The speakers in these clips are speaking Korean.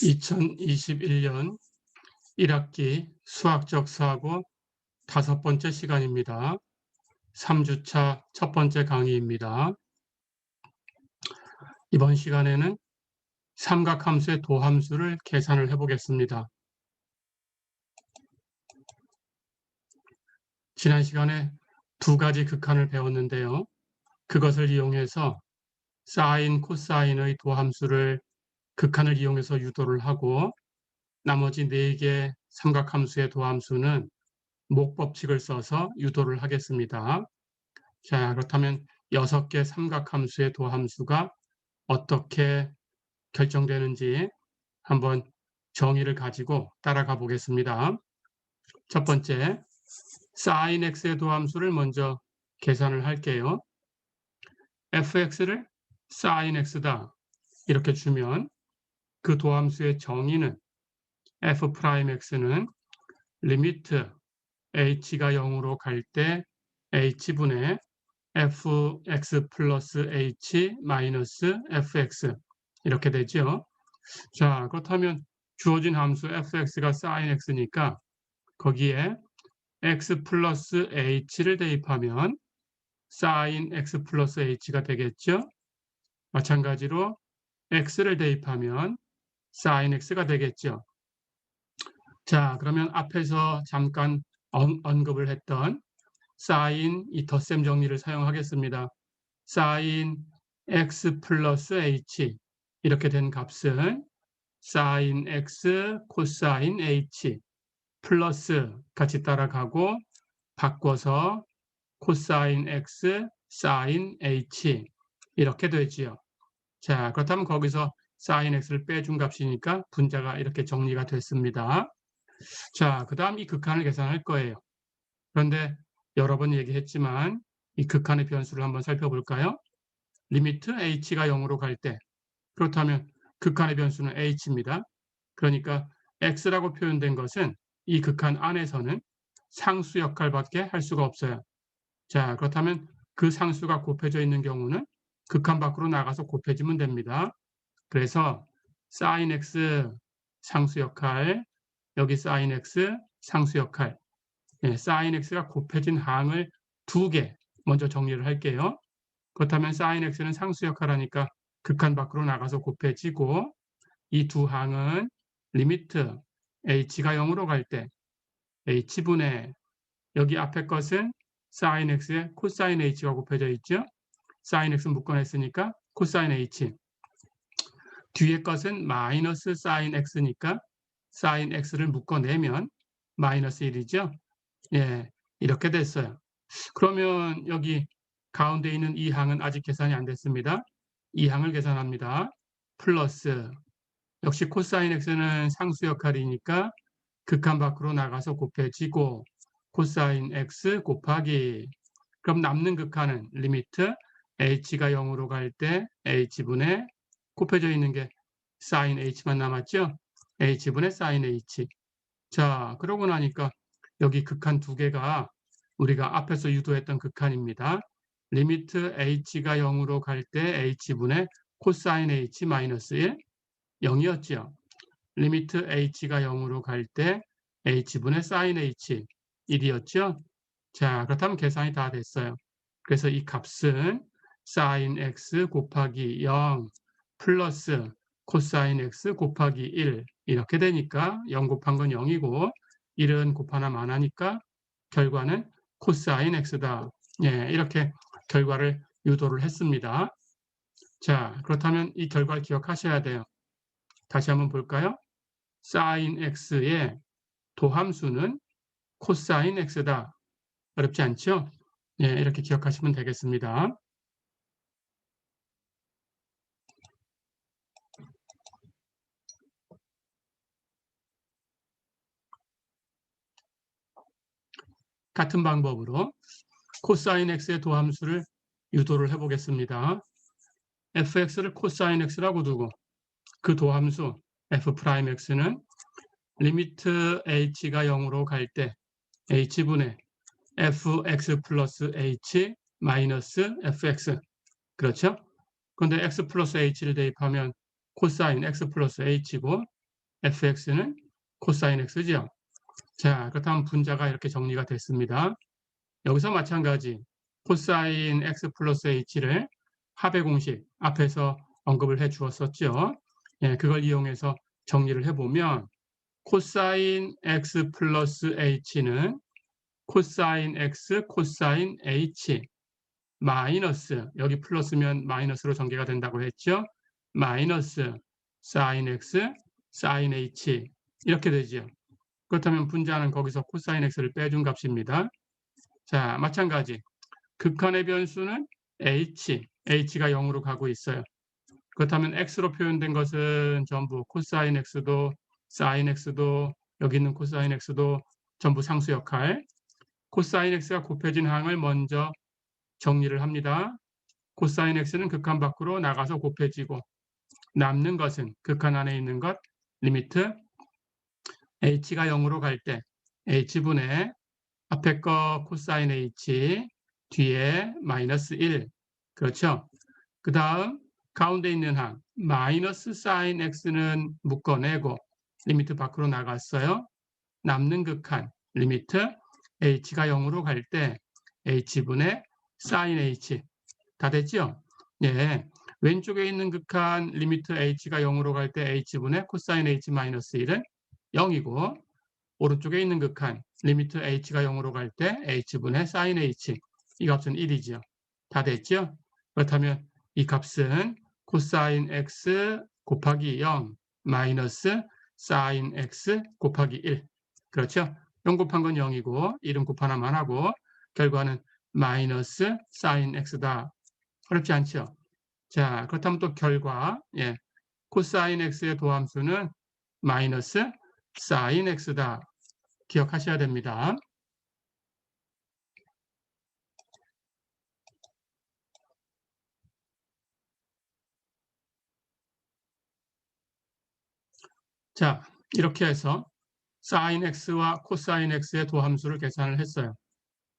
2021년 1학기 수학적 사고 5번째 시간입니다. 3주차 첫 번째 강의입니다. 이번 시간에는 삼각함수의 도함수를 계산을 해보겠습니다. 지난 시간에 두 가지 극한을 배웠는데요. 그것을 이용해서 사인, 코사인의 도함수를 극한을 이용해서 유도를 하고 나머지 4개 삼각함수의 도함수는 목법칙을 써서 유도를 하겠습니다. 자, 그렇다면 6개 삼각함수의 도함수가 어떻게 결정되는지 한번 정의를 가지고 따라가 보겠습니다. 첫 번째, sin x의 도함수를 먼저 계산을 할게요. fx를 sin x다 이렇게 주면 그 도함수의 정의는 f'x는 리미트 h가 0으로 갈 때 h분의 fx 플러스 h 마이너스 fx 이렇게 되죠. 자, 그렇다면 주어진 함수 fx가 sin x니까 거기에 x 플러스 h를 대입하면 sin x 플러스 h가 되겠죠. 마찬가지로 x를 대입하면 sin x가 되겠죠. 자, 그러면 앞에서 잠깐 언급을 했던 sin 이 덧셈 정리를 사용하겠습니다. sin x 플러스 h 이렇게 된 값은 sin x 코사인 h 플러스 같이 따라가고 바꿔서 코사인 x sin h 이렇게 되지요. 자, 그렇다면 거기서 sin x를 빼준 값이니까 분자가 이렇게 정리가 됐습니다. 자, 그 다음 이 극한을 계산할 거예요. 그런데 여러 번 얘기했지만 이 극한의 변수를 한번 살펴볼까요? 리미트 h가 0으로 갈 때, 그렇다면 극한의 변수는 h입니다. 그러니까 x라고 표현된 것은 이 극한 안에서는 상수 역할밖에 할 수가 없어요. 자, 그렇다면 그 상수가 곱해져 있는 경우는 극한 밖으로 나가서 곱해지면 됩니다. 그래서 sin x 상수 역할, 여기 sin x 상수 역할, sin x가 곱해진 항을 2개 먼저 정리를 할게요. 그렇다면 sin x는 상수 역할하니까 극한 밖으로 나가서 곱해지고 이 두 항은 리미트 h가 0으로 갈 때 h분의 여기 앞에 것은 sin x에 코사인 h가 곱해져 있죠. sin x 묶어냈으니까 코사인 h. 뒤에 것은 마이너스 sin x니까 sin x를 묶어내면 마이너스 1이죠. 예, 이렇게 됐어요. 그러면 여기 가운데 있는 이 항은 아직 계산이 안 됐습니다. 이 항을 계산합니다. 플러스 역시 코사인 x는 상수 역할이니까 극한 밖으로 나가서 곱해지고 코사인 x 곱하기 그럼 남는 극한은 리미트 h가 0으로 갈 때 h분의 곱해져 있는 게 sin h만 남았죠. h분의 sin h. 자, 그러고 나니까 여기 극한 2개가 우리가 앞에서 유도했던 극한입니다. 리미트 h가 0으로 갈 때 h분의 코사인 h 마이너스 1, 0이었죠. 리미트 h가 0으로 갈 때 h분의 sin h, 1이었죠. 자, 그렇다면 계산이 다 됐어요. 그래서 이 값은 sin x 곱하기 0 플러스 코사인 x 곱하기 1 이렇게 되니까 0 곱한 건 0이고 1은 곱 하나 많으니까 결과는 코사인 x다. 예, 이렇게 결과를 유도를 했습니다. 자, 그렇다면 이 결과를 기억하셔야 돼요. 다시 한번 볼까요? sin x의 도함수는 코사인 x다. 어렵지 않죠? 예, 이렇게 기억하시면 되겠습니다. 같은 방법으로 코사인 x의 도함수를 유도를 해보겠습니다. fx를 코사인 x라고 두고 그 도함수 f'x는 리미트 h가 0으로 갈 때 h분의 fx 플러스 h 마이너스 fx 그렇죠? 그런데 x 플러스 h를 대입하면 코사인 x 플러스 h고 fx는 코사인 x죠. 자, 그렇다면 분자가 이렇게 정리가 됐습니다. 여기서 마찬가지 코사인 x 플러스 h를 합의 공식 앞에서 언급을 해 주었었죠. 예, 그걸 이용해서 정리를 해보면 코사인 x 플러스 h는 코사인 x 코사인 h 마이너스, 여기 플러스면 마이너스로 전개가 된다고 했죠. 마이너스 사인 x 사인 h 이렇게 되죠. 그렇다면 분자는 거기서 코사인 x를 빼준 값입니다. 자, 마찬가지 극한의 변수는 h가 0으로 가고 있어요. 그렇다면 x로 표현된 것은 전부 코사인 x도 사인 x도 여기 있는 코사인 x도 전부 상수 역할. 코사인 x가 곱해진 항을 먼저 정리를 합니다. 코사인 x는 극한 밖으로 나가서 곱해지고 남는 것은 극한 안에 있는 것 리미트 h가 0으로 갈 때 h분의 앞에 거 코사인 h 뒤에 마이너스 1 그렇죠? 그 다음 가운데 있는 항 마이너스 사인 x는 묶어내고 리미트 밖으로 나갔어요. 남는 극한 리미트 h가 0으로 갈 때 h분의 사인 h 다 됐죠? 예. 왼쪽에 있는 극한 리미트 h가 0으로 갈 때 h분의 코사인 h 마이너스 1은 0이고 오른쪽에 있는 극한 리미트 h가 0으로 갈 때 h분의 사인 h 이 값은 1이죠. 다 됐죠? 그렇다면 이 값은 코사인 x 곱하기 0 마이너스 사인 x 곱하기 1 그렇죠? 0 곱한 건 0이고 1은 곱 하나만 하고 결과는 마이너스 사인 x다. 어렵지 않죠? 자, 그렇다면 또 결과 예, 코사인 x의 도함수는 마이너스 사인 x다. 기억하셔야 됩니다. 자, 이렇게 해서 사인 x와 코사인 x의 도함수를 계산을 했어요.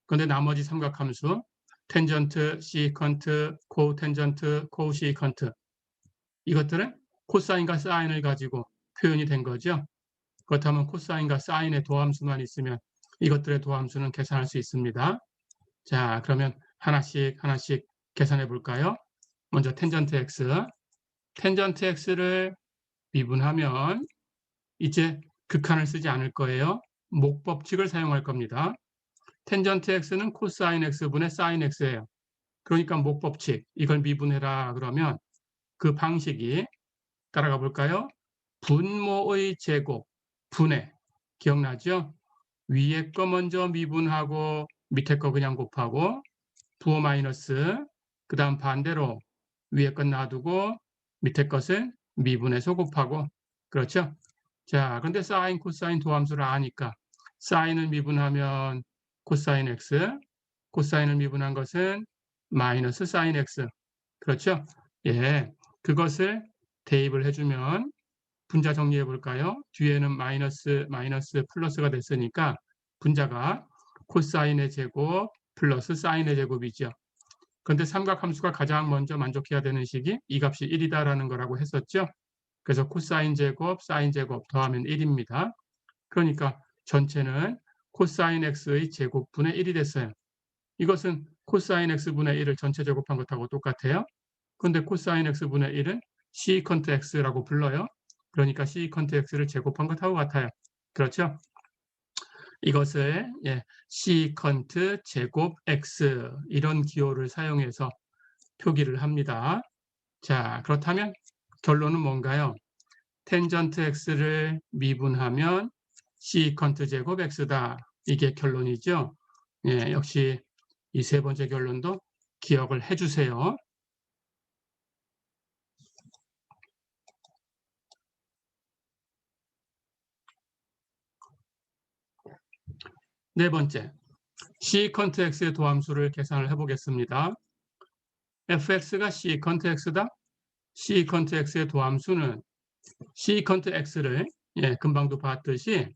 그런데 나머지 삼각함수 텐전트, 시컨트, 코텐전트, 코시컨트 이것들은 코사인과 사인을 가지고 표현이 된 거죠. 그렇다면 코사인과 사인의 도함수만 있으면 이것들의 도함수는 계산할 수 있습니다. 자, 그러면 하나씩 계산해 볼까요? 먼저 텐전트 x. 텐전트 x를 미분하면 이제 극한을 쓰지 않을 거예요. 목법칙을 사용할 겁니다. 텐전트 x는 코사인 x분의 사인 x예요. 그러니까 목법칙, 이걸 미분해라 그러면 그 방식이 따라가 볼까요? 분모의 제곱, 분해. 기억나죠? 위에 거 먼저 미분하고 밑에 거 그냥 곱하고 부호 마이너스 그 다음 반대로 위에 것 놔두고 밑에 것은 미분해서 곱하고 그렇죠? 자, 근데 사인, 코사인 도함수를 아니까 사인을 미분하면 코사인 x, 코사인을 미분한 것은 마이너스 사인 x. 그렇죠? 예, 그것을 대입을 해주면 분자 정리해 볼까요? 뒤에는 마이너스 플러스가 됐으니까 분자가 코사인의 제곱 플러스 사인의 제곱이죠. 그런데 삼각함수가 가장 먼저 만족해야 되는 식이 이 값이 1이다라는 거라고 했었죠. 그래서 코사인 제곱, 사인 제곱 더하면 1입니다. 그러니까 전체는 코사인 x의 제곱분의 1이 됐어요. 이것은 코사인 x분의 1을 전체 제곱한 것하고 똑같아요. 그런데 코사인 x분의 1은 시컨트 x라고 불러요. 그러니까 시컨트 x를 제곱한 것하고 같아요. 그렇죠? 이것을 시컨트 제곱 x 이런 기호를 사용해서 표기를 합니다. 자, 그렇다면 결론은 뭔가요? 텐전트 x를 미분하면 시컨트 제곱 x다. 이게 결론이죠. 예, 역시 이 세 번째 결론도 기억을 해주세요. 네 번째, 시컨트 x의 도함수를 계산을 해보겠습니다. fx가 시컨트 x다. 시컨트 x의 도함수는 시컨트 x를 금방도 봤듯이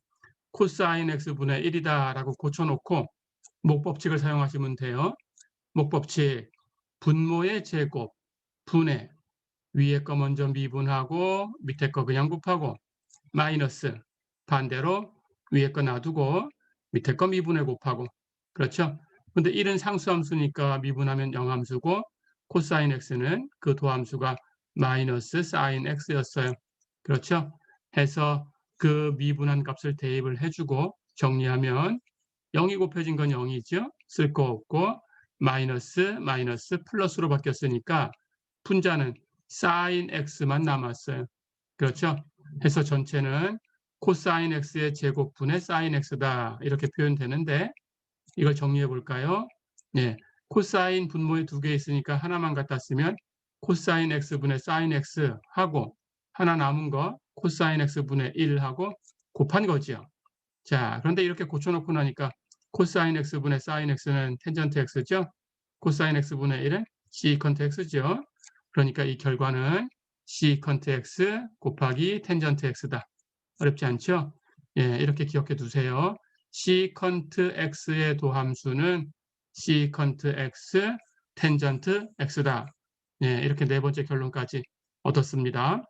코사인 x분의 1이다 라고 고쳐놓고 목법칙을 사용하시면 돼요. 목법칙, 분모의 제곱, 분해, 위에 거 먼저 미분하고 밑에 거 그냥 곱하고 마이너스 반대로 위에 거 놔두고 밑에 거 미분해 곱하고 그렇죠? 근데 1은 상수함수니까 미분하면 영함수고 코사인 x는 그 도함수가 마이너스 사인 x였어요. 그렇죠? 해서 그 미분한 값을 대입을 해주고 정리하면 0이 곱해진 건 0이죠. 쓸 거 없고 마이너스 플러스로 바뀌었으니까 분자는 사인 x만 남았어요. 그렇죠? 해서 전체는 코사인 x의 제곱분의 사인 x다 이렇게 표현되는데 이걸 정리해 볼까요? 네, 코사인 분모에 두 개 있으니까 하나만 갖다 쓰면 코사인 x분의 사인 x 하고 하나 남은 거 코사인 x분의 1 하고 곱한 거죠. 자, 그런데 이렇게 고쳐놓고 나니까 코사인 x분의 사인 x는 텐전트 x죠. 코사인 x분의 1은 시컨트 x죠. 그러니까 이 결과는 시컨트 x 곱하기 텐전트 x다. 어렵지 않죠? 예, 이렇게 기억해 두세요. 시컨트 x의 도함수는 시컨트 x 텐전트 x다. 예, 이렇게 네 번째 결론까지 얻었습니다.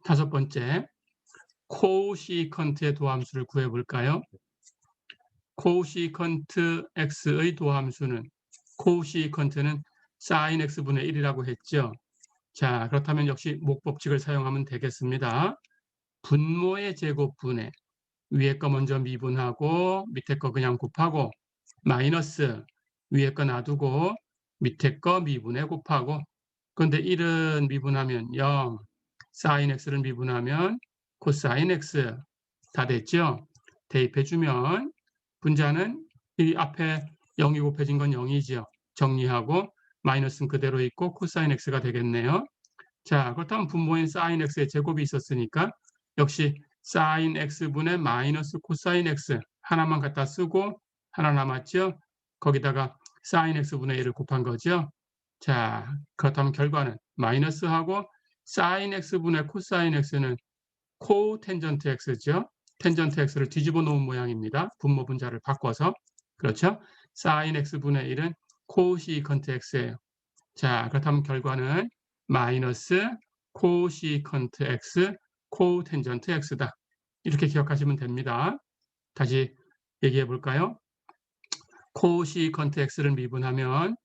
다섯 번째, 코시컨트의 도함수를 구해볼까요? 코시컨트 x의 도함수는 코시컨트는 sin x분의 1이라고 했죠. 자, 그렇다면 역시 목법칙을 사용하면 되겠습니다. 분모의 제곱분의 위에 거 먼저 미분하고 밑에 거 그냥 곱하고 마이너스 위에 거 놔두고 밑에 거 미분해 곱하고 그런데 1은 미분하면 0, sin x를 미분하면 코사인 x 다 됐죠? 대입해주면 분자는 이 앞에 0이 곱해진 건 0이죠. 정리하고 마이너스는 그대로 있고 코사인 x가 되겠네요. 자, 그렇다면 분모인 사인 x의 제곱이 있었으니까 역시 사인 x분의 마이너스 코사인 x 하나만 갖다 쓰고 하나 남았죠? 거기다가 사인 x분의 1을 곱한 거죠. 자, 그렇다면 결과는 마이너스하고 사인 x분의 코사인 x는 코텐전트 x죠. 텐전트 x를 뒤집어 놓은 모양입니다. 분모 분자를 바꿔서. 그렇죠? 사인 x분의 1은 코시컨트 x예요. 자, 그렇다면 결과는 마이너스 코시컨트 x 코텐전트 x다. 이렇게 기억하시면 됩니다. 다시 얘기해 볼까요? 코시컨트 x를 미분하면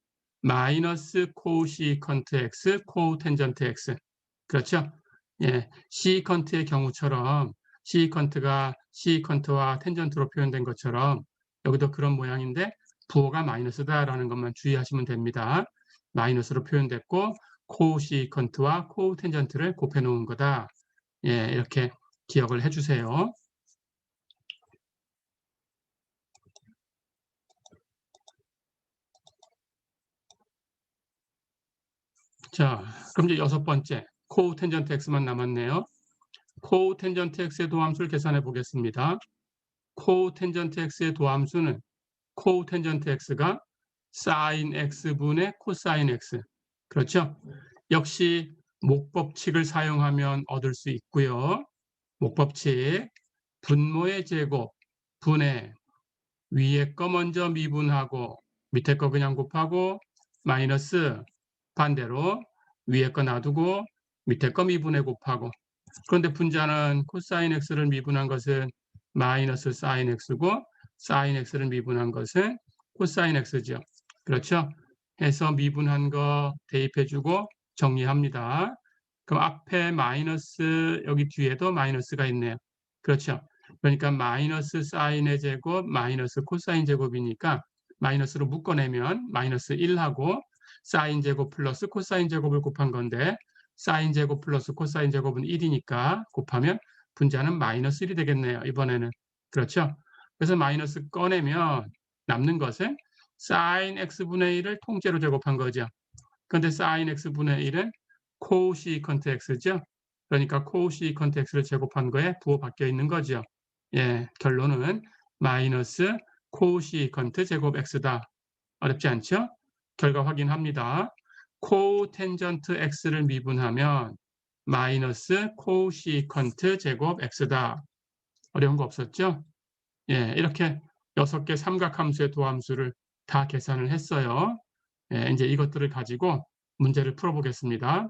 마이너스 코시컨트 x 코텐전트 x. 그렇죠? 예, 시컨트의 경우처럼 시컨트가 시컨트와 텐전트로 표현된 것처럼 여기도 그런 모양인데 부호가 마이너스다라는 것만 주의하시면 됩니다. 마이너스로 표현됐고 코시컨트와 코텐전트를 곱해 놓은 거다. 예, 이렇게 기억을 해주세요. 자, 그럼 이제 여섯 번째 코텐전트 x만 남았네요. 코텐전트 x의 도함수를 계산해 보겠습니다. 코텐전트 x의 도함수는 코텐전트 x가 sin x분의 코사인 x. 그렇죠? 역시 목법칙을 사용하면 얻을 수 있고요. 목법칙 분모의 제곱 분의 위에 거 먼저 미분하고 밑에 거 그냥 곱하고 마이너스 반대로 위에 거 놔두고 밑에 거 미분해 곱하고 그런데 분자는 코사인 x를 미분한 것은 마이너스 사인 x고 사인 x를 미분한 것은 코사인 x죠. 그렇죠? 해서 미분한 거 대입해주고 정리합니다. 그럼 앞에 마이너스 여기 뒤에도 마이너스가 있네요. 그렇죠? 그러니까 마이너스 사인의 제곱 마이너스 코사인 제곱이니까 마이너스로 묶어내면 마이너스 1하고 사인 제곱 플러스 코사인 제곱을 곱한 건데 사인 제곱 플러스 코사인 제곱은 1이니까 곱하면 분자는 마이너스 1이 되겠네요. 이번에는. 그렇죠? 그래서 마이너스 꺼내면 남는 것은 사인 x분의 1을 통째로 제곱한 거죠. 그런데 사인 x분의 1은 코시컨트 x죠. 그러니까 코시컨트 x를 제곱한 거에 부호 바뀌어 있는 거죠. 예, 결론은 마이너스 코시컨트 제곱 x다. 어렵지 않죠? 결과 확인합니다. 코텐전트 x를 미분하면 마이너스 코시컨트 제곱 x다. 어려운 거 없었죠? 예, 이렇게 6개 삼각함수의 도함수를 다 계산을 했어요. 예, 이제 이것들을 가지고 문제를 풀어보겠습니다.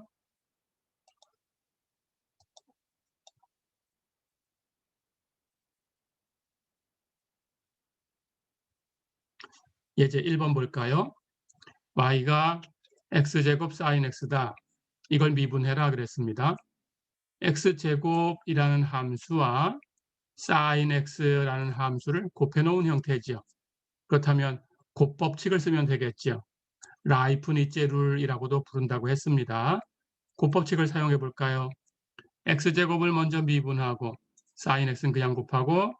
예제 1번 볼까요? y가 x제곱 sin x다. 이걸 미분해라 그랬습니다. x제곱이라는 함수와 sin x라는 함수를 곱해놓은 형태지요. 그렇다면 곱법칙을 쓰면 되겠죠. 라이프니츠 룰이라고도 부른다고 했습니다. 곱법칙을 사용해 볼까요? x제곱을 먼저 미분하고 sin x는 그냥 곱하고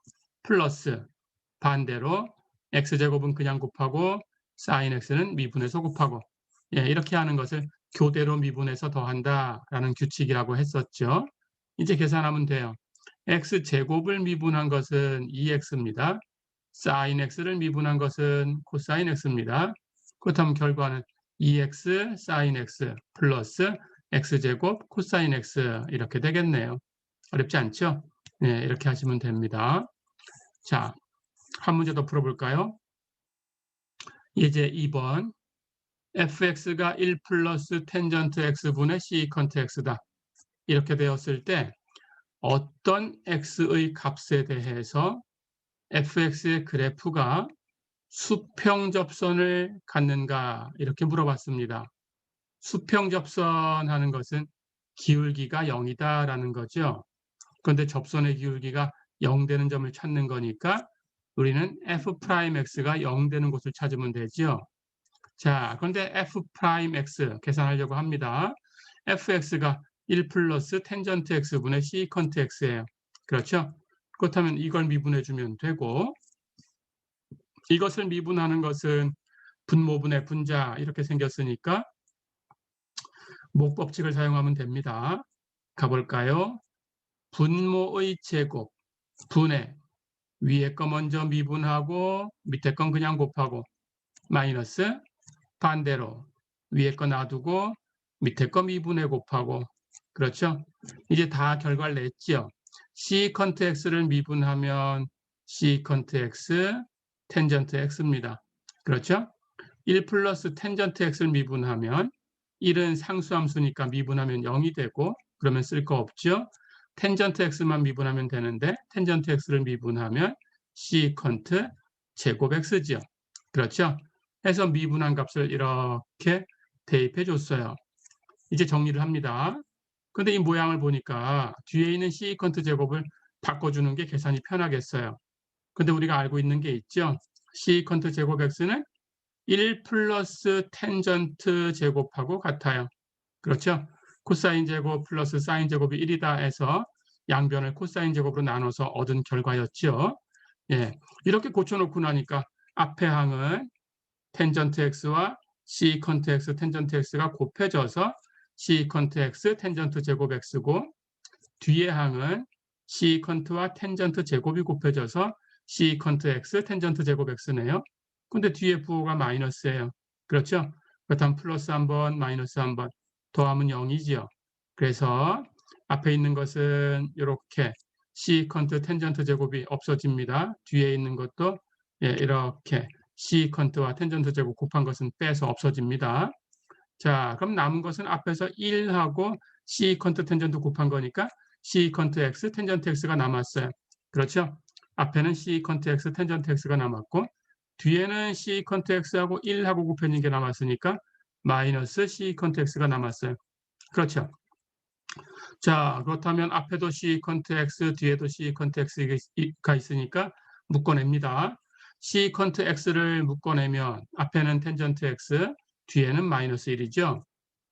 플러스 반대로 x제곱은 그냥 곱하고 sin x는 미분해서 곱하고, 예, 이렇게 하는 것을 교대로 미분해서 더한다라는 규칙이라고 했었죠. 이제 계산하면 돼요. x제곱을 미분한 것은 2x입니다. sin x를 미분한 것은 코사인 x입니다. 그렇다면 결과는 2x sin x 플러스 x제곱 코사인 x 이렇게 되겠네요. 어렵지 않죠? 네, 이렇게 하시면 됩니다. 자, 한 문제 더 풀어볼까요? 예제 2번 fx가 1 플러스 텐전트 x분의 시컨트 x다. 이렇게 되었을 때 어떤 x의 값에 대해서 fx의 그래프가 수평접선을 갖는가 이렇게 물어봤습니다. 수평접선 하는 것은 기울기가 0이다라는 거죠. 그런데 접선의 기울기가 0 되는 점을 찾는 거니까 우리는 f'x가 0 되는 곳을 찾으면 되죠. 자, 그런데 f'x 계산하려고 합니다. fx가 1 플러스 텐전트 x분의 시컨트 x예요. 그렇죠? 그렇다면 이걸 미분해 주면 되고, 이것을 미분하는 것은 분모분의 분자 이렇게 생겼으니까 목법칙을 사용하면 됩니다. 가볼까요? 분모의 제곱 분의 위에 거 먼저 미분하고 밑에 건 그냥 곱하고 마이너스 반대로 위에 거 놔두고 밑에 거 미분해 곱하고, 그렇죠? 이제 다 결과를 냈죠. 시컨트 x를 미분하면 시컨트 x 텐전트 x입니다. 그렇죠? 1 플러스 텐전트 x를 미분하면 1은 상수함수니까 미분하면 0이 되고 그러면 쓸 거 없죠. 텐전트 x만 미분하면 되는데 텐전트 x를 미분하면 시컨트 제곱 x죠. 그렇죠? 해서 미분한 값을 이렇게 대입해 줬어요. 이제 정리를 합니다. 근데 이 모양을 보니까 뒤에 있는 시컨트 제곱을 바꿔주는 게 계산이 편하겠어요. 근데 우리가 알고 있는 게 있죠. 시컨트 제곱 x는 1 플러스 텐전트 제곱하고 같아요. 그렇죠? 코사인 제곱 플러스 사인 제곱이 1이다 해서 양변을 코사인 제곱으로 나눠서 얻은 결과였죠. 예, 이렇게 고쳐놓고 나니까 앞에 항은 텐전트 x와 시컨트 x, 텐전트 x가 곱해져서 시컨트 x, 텐전트 제곱 x고, 뒤에 항은 시컨트와 텐전트 제곱이 곱해져서 시컨트 x, 텐전트 제곱 x네요. 근데 뒤에 부호가 마이너스예요. 그렇죠? 그렇다면 플러스 한번, 마이너스 한번 더하면 0이지요. 그래서 앞에 있는 것은 이렇게 시컨트, 텐전트 제곱이 없어집니다. 뒤에 있는 것도 이렇게 시컨트와 텐전트 제곱 곱한 것은 빼서 없어집니다. 자, 그럼 남은 것은 앞에서 1하고 시컨트 텐전트 곱한 거니까 시컨트 x, 텐전트 x가 남았어요. 그렇죠? 앞에는 시컨트 x, 텐전트 x가 남았고 뒤에는 시컨트 x하고 1하고 곱해진 게 남았으니까 마이너스 시컨트 x가 남았어요. 그렇죠? 자, 그렇다면 앞에도 시컨트 x, 뒤에도 시컨트 x가 있으니까 묶어냅니다. 시컨트 x를 묶어내면 앞에는 텐전트 x, 뒤에는 마이너스 1이죠.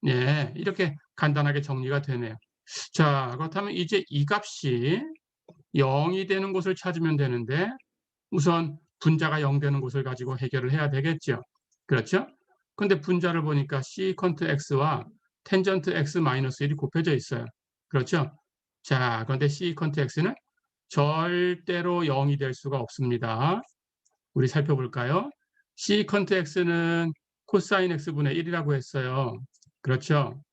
예, 이렇게 간단하게 정리가 되네요. 자, 그렇다면 이제 이 값이 0이 되는 곳을 찾으면 되는데 우선 분자가 0 되는 곳을 가지고 해결을 해야 되겠죠. 그렇죠? 근데 분자를 보니까 시컨트 x와 텐전트 x 마이너스 1이 곱해져 있어요. 그렇죠? 자, 그런데 시컨트 x는 절대로 0이 될 수가 없습니다. 우리 살펴볼까요? 시컨트 x는 코사인 x분의 1이라고 했어요. 그렇죠?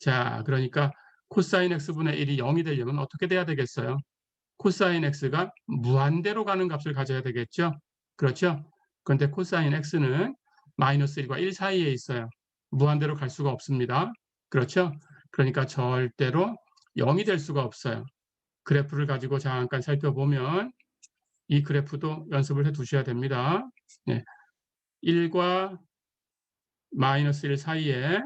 자, 그러니까 코사인 x분의 1이 0이 되려면 어떻게 돼야 되겠어요? 코사인 x가 무한대로 가는 값을 가져야 되겠죠? 그렇죠? 그런데 코사인 x는 마이너스 1과 1 사이에 있어요. 무한대로 갈 수가 없습니다. 그렇죠? 그러니까 절대로 0이 될 수가 없어요. 그래프를 가지고 잠깐 살펴보면 이 그래프도 연습을 해 두셔야 됩니다. 네. 1과 마이너스 1 사이에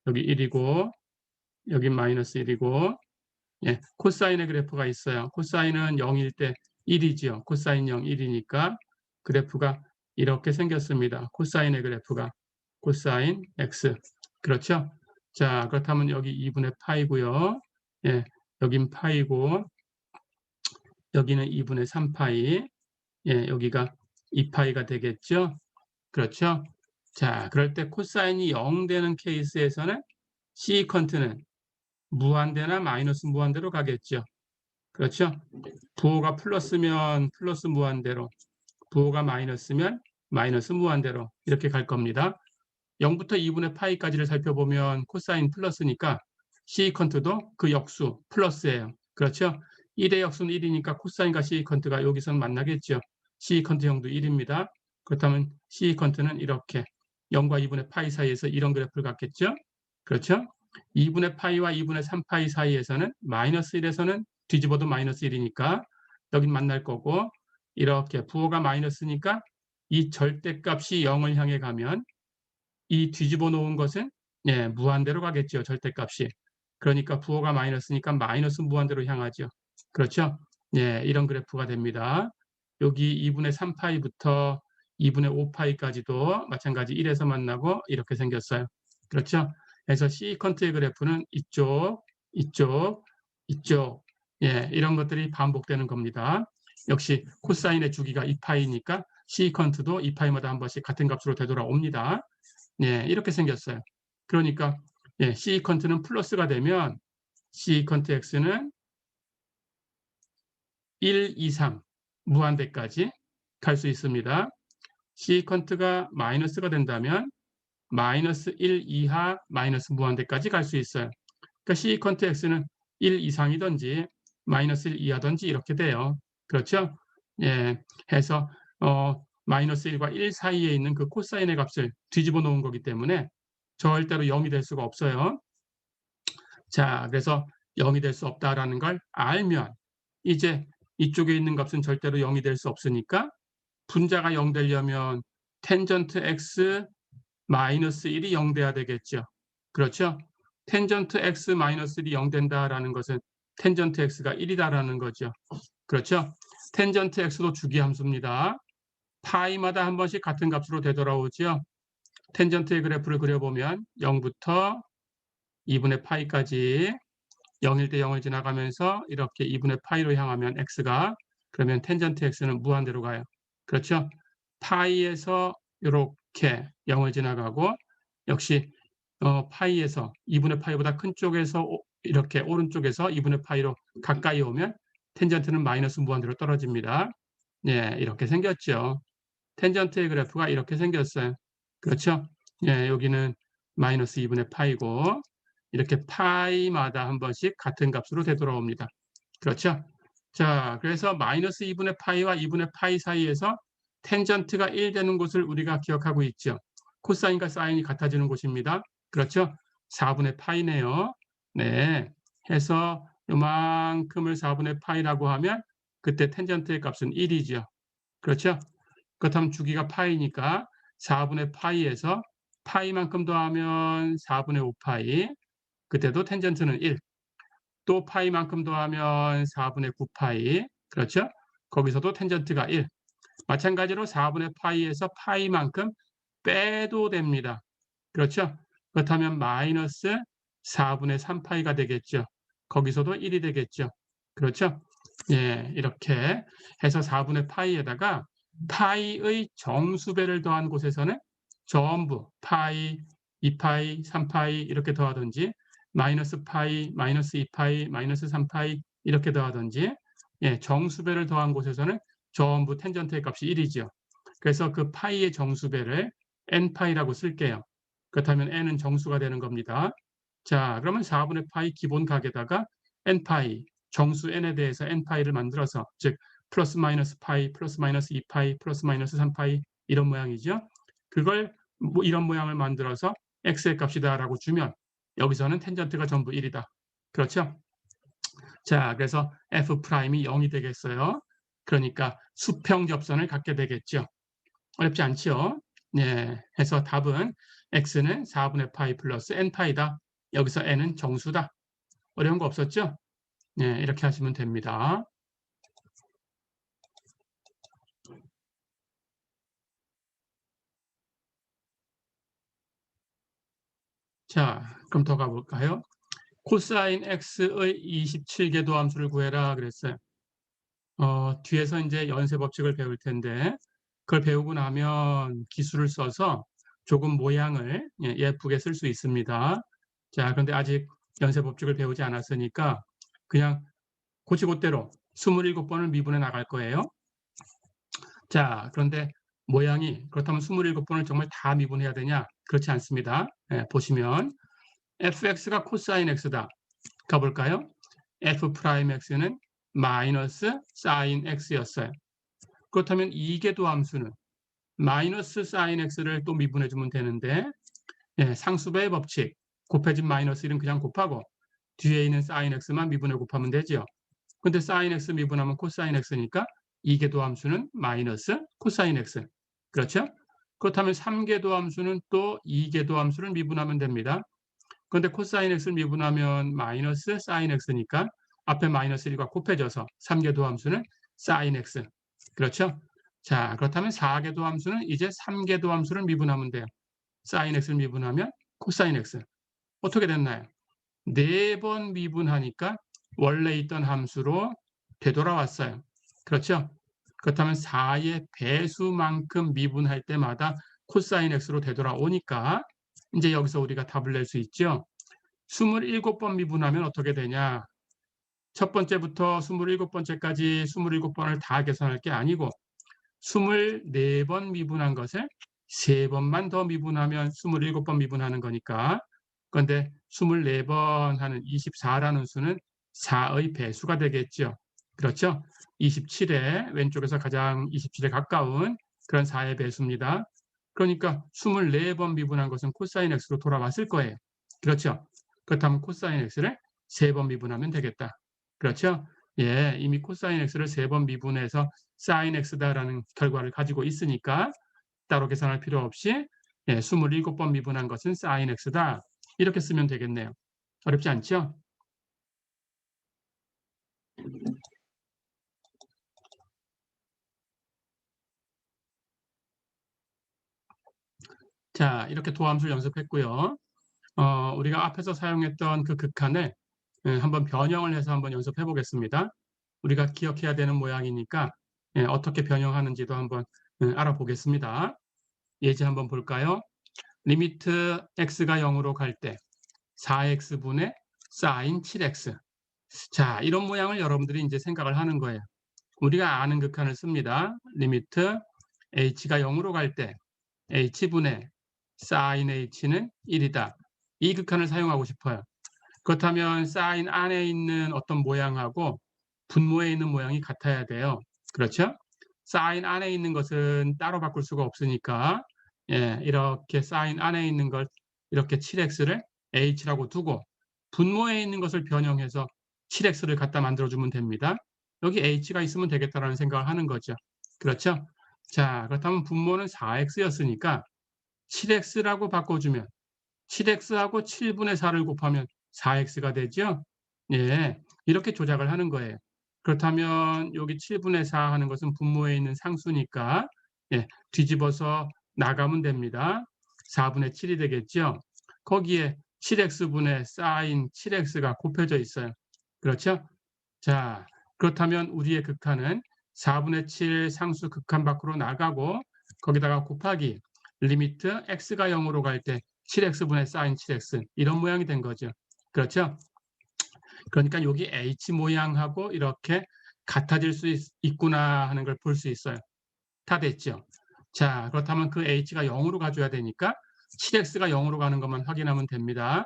여기 1이고 여긴 마이너스 1이고 예, 코사인의 그래프가 있어요. 코사인은 0일 때 1이지요. 코사인 0, 1이니까 그래프가 이렇게 생겼습니다. 코사인의 그래프가 코사인 x. 그렇죠? 자, 그렇다면 여기 2분의 파이고요. 예, 여긴 파이고 여기는 2분의 3파이. 예, 여기가 2파이가 되겠죠? 그렇죠? 자, 그럴 때 코사인이 0 되는 케이스에서는 시컨트는 무한대나 마이너스 무한대로 가겠죠. 그렇죠? 부호가 플러스면 플러스 무한대로, 부호가 마이너스면 마이너스 무한대로 이렇게 갈 겁니다. 0부터 2분의 파이까지를 살펴보면 코사인 플러스니까 시컨트도 그 역수 플러스예요. 그렇죠? 1의 역수는 1이니까 코사인과 시컨트가 여기서는 만나겠죠. 시컨트 형도 1입니다. 그렇다면 시컨트는 이렇게 0과 2분의 파이 사이에서 이런 그래프를 갖겠죠. 그렇죠? 2분의 파이와 2분의 3파이 사이에서는 마이너스 1에서는 뒤집어도 마이너스 1이니까 여긴 만날 거고 이렇게 부호가 마이너스니까 이 절대값이 0을 향해 가면 이 뒤집어 놓은 것은 예, 무한대로 가겠죠. 절대값이. 그러니까 부호가 마이너스니까 마이너스 무한대로 향하죠. 그렇죠? 예, 이런 그래프가 됩니다. 여기 2분의 3파이부터 2분의 5파이까지도 마찬가지 1에서 만나고 이렇게 생겼어요. 그렇죠? 그래서 시컨트의 그래프는 이쪽, 이쪽, 이쪽 예, 이런 것들이 반복되는 겁니다. 역시 코사인의 주기가 2파이니까 시컨트도 2파이마다 한 번씩 같은 값으로 되돌아옵니다. 예, 이렇게 생겼어요. 그러니까 예, 시컨트는 플러스가 되면 시컨트 x는 1 이상 무한대까지 갈 수 있습니다. 시컨트가 마이너스가 된다면 마이너스 1 이하 마이너스 무한대까지 갈 수 있어요. 그러니까 시컨트 x는 1 이상이든지 마이너스 1 이하든지 이렇게 돼요. 그렇죠? 예, 해서 마이너스 1과 1 사이에 있는 그 코사인의 값을 뒤집어 놓은 거기 때문에 절대로 0이 될 수가 없어요. 자, 그래서 0이 될 수 없다라는 걸 알면 이제 이쪽에 있는 값은 절대로 0이 될 수 없으니까 분자가 0 되려면 텐전트 x 마이너스 1이 0 돼야 되겠죠. 그렇죠? 텐전트 x 마이너스 1이 0 된다라는 것은 텐전트 x가 1이다라는 거죠. 그렇죠? 텐전트 x도 주기함수입니다. 파이마다 한 번씩 같은 값으로 되돌아오죠. 텐전트의 그래프를 그려보면 0부터 2분의 파이까지 0일 때 0을 지나가면서 이렇게 2분의 파이로 향하면 x가 그러면 텐전트 x는 무한대로 가요. 그렇죠? 파이에서 이렇게 0을 지나가고 역시 파이에서 2분의 파이보다 큰 쪽에서 이렇게 오른쪽에서 2분의 파이로 가까이 오면 텐전트는 마이너스 무한대로 떨어집니다. 예, 이렇게 생겼죠. 텐전트의 그래프가 이렇게 생겼어요. 그렇죠? 예, 여기는 마이너스 2분의 파이고 이렇게 파이마다 한 번씩 같은 값으로 되돌아옵니다. 그렇죠? 자, 그래서 마이너스 2분의 파이와 2분의 파이 사이에서 텐전트가 1 되는 곳을 우리가 기억하고 있죠. 코사인과 사인이 같아지는 곳입니다. 그렇죠? 4분의 파이네요. 네, 해서 요만큼을 4분의 파이라고 하면 그때 텐전트의 값은 1이죠. 그렇죠? 그렇다면 주기가 파이니까 4분의 파이에서 파이만큼 더하면 4분의 5파이, 그때도 텐전트는 1. 또 파이만큼 더하면 4분의 9파이, 그렇죠? 거기서도 텐전트가 1. 마찬가지로 4분의 파이에서 파이만큼 빼도 됩니다. 그렇죠? 그렇다면 마이너스 4분의 3파이가 되겠죠. 거기서도 1이 되겠죠. 그렇죠? 예, 이렇게 해서 4분의 파이에다가 파이의 정수배를 더한 곳에서는 전부 파이, 2파이, 3파이 이렇게 더하든지 마이너스 파이, 마이너스 2파이, 마이너스 3파이 이렇게 더하든지 예, 정수배를 더한 곳에서는 전부 텐전트의 값이 1이죠. 그래서 그 파이의 정수배를 n파이라고 쓸게요. 그렇다면 n은 정수가 되는 겁니다. 자, 그러면 4분의 파이 기본 각에다가 n파이, 정수 n에 대해서 n파이를 만들어서 즉 플러스 마이너스 파이, 플러스 마이너스 2파이, 플러스 마이너스 3파이 이런 모양이죠. 그걸 이런 모양을 만들어서 x의 값이다라고 주면 여기서는 텐전트가 전부 1이다. 그렇죠? 자, 그래서 f'이 0이 되겠어요. 그러니까 수평 접선을 갖게 되겠죠. 어렵지 않죠? 네, 해서 답은 x는 4분의 파이 플러스 n파이다. 여기서 n은 정수다. 어려운 거 없었죠? 네, 이렇게 하시면 됩니다. 자, 그럼 더 가볼까요? 코사인 x의 27개 도함수를 구해라 그랬어요. 뒤에서 이제 연쇄 법칙을 배울 텐데 그걸 배우고 나면 기술을 써서 조금 모양을 예쁘게 쓸 수 있습니다. 자, 그런데 아직 연쇄 법칙을 배우지 않았으니까 그냥 고치고대로 27번을 미분해 나갈 거예요. 자, 그런데 모양이 그렇다면 27번을 정말 다 미분해야 되냐? 그렇지 않습니다. 보시면 fx가 코사인 x다. 가볼까요? f'x는 마이너스 사인 x였어요. 그렇다면 이계도 함수는 마이너스 사인 x를 또 미분해 주면 되는데 상수배의 법칙 곱해진 마이너스 1은 그냥 곱하고 뒤에 있는 사인 x만 미분해 곱하면 되죠. 근데 사인 x 미분하면 코사인 x니까 이계도 함수는 마이너스 코사인 x. 그렇죠? 그렇다면 3계도 함수는 또 2계도 함수를 미분하면 됩니다. 그런데 코사인 x를 미분하면 마이너스 사인 x니까 앞에 마이너스 1과 곱해져서 3계도 함수는 사인 x. 그렇죠? 자, 그렇다면 4계도 함수는 이제 3계도 함수를 미분하면 돼요. 사인 x를 미분하면 코사인 x. 어떻게 됐나요? 4번 미분하니까 원래 있던 함수로 되돌아왔어요. 그렇죠? 그렇다면 4의 배수만큼 미분할 때마다 코사인 x로 되돌아오니까 이제 여기서 우리가 답을 낼 수 있죠. 27번 미분하면 어떻게 되냐? 첫 번째부터 27번째까지 27번을 다 계산할 게 아니고 24번 미분한 것을 3번만 더 미분하면 27번 미분하는 거니까. 그런데 24번 하는 24라는 수는 4의 배수가 되겠죠. 그렇죠? 27에 왼쪽에서 가장 27에 가까운 그런 4의 배수입니다. 그러니까 24번 미분한 것은 코사인 x로 돌아왔을 거예요. 그렇죠? 그렇다면 코사인 x를 3번 미분하면 되겠다. 그렇죠? 예, 이미 코사인 x를 3번 미분해서 사인 x다라는 결과를 가지고 있으니까 따로 계산할 필요 없이 27번 미분한 것은 사인 x다. 이렇게 쓰면 되겠네요. 어렵지 않죠? 자, 이렇게 도함수를 연습했고요. 우리가 앞에서 사용했던 그 극한을 한번 변형을 해서 한번 연습해 보겠습니다. 우리가 기억해야 되는 모양이니까 어떻게 변형하는지도 한번 알아보겠습니다. 예제 한번 볼까요? 리미트 x가 0으로 갈 때 4x분의 사인 7x. 자, 이런 모양을 여러분들이 이제 생각을 하는 거예요. 우리가 아는 극한을 씁니다. 리미트 h가 0으로 갈 때 h분의 사인 h는 1이다. 이 극한을 사용하고 싶어요. 그렇다면 사인 안에 있는 어떤 모양하고 분모에 있는 모양이 같아야 돼요. 그렇죠? 사인 안에 있는 것은 따로 바꿀 수가 없으니까 이렇게 사인 안에 있는 걸 이렇게 7x를 h라고 두고 분모에 있는 것을 변형해서 7x를 갖다 만들어주면 됩니다. 여기 h가 있으면 되겠다라는 생각을 하는 거죠. 그렇죠? 자, 그렇다면 분모는 4x였으니까 7x라고 바꿔주면 7x하고 7분의 4를 곱하면 4x가 되죠. 예, 이렇게 조작을 하는 거예요. 그렇다면 여기 7분의 4 하는 것은 분모에 있는 상수니까 뒤집어서 나가면 됩니다. 4분의 7이 되겠죠. 거기에 7x분의 사인 7x가 곱해져 있어요. 그렇죠? 자, 그렇다면 우리의 극한은 4분의 7 상수 극한 밖으로 나가고 거기다가 곱하기 리미트 x가 0으로 갈 때 7x분의 사인 7x 이런 모양이 된 거죠. 그렇죠? 그러니까 여기 h 모양하고 이렇게 같아질 수 있구나 하는 걸 볼 수 있어요. 다 됐죠? 자, 그렇다면 그 h가 0으로 가줘야 되니까 7x가 0으로 가는 것만 확인하면 됩니다.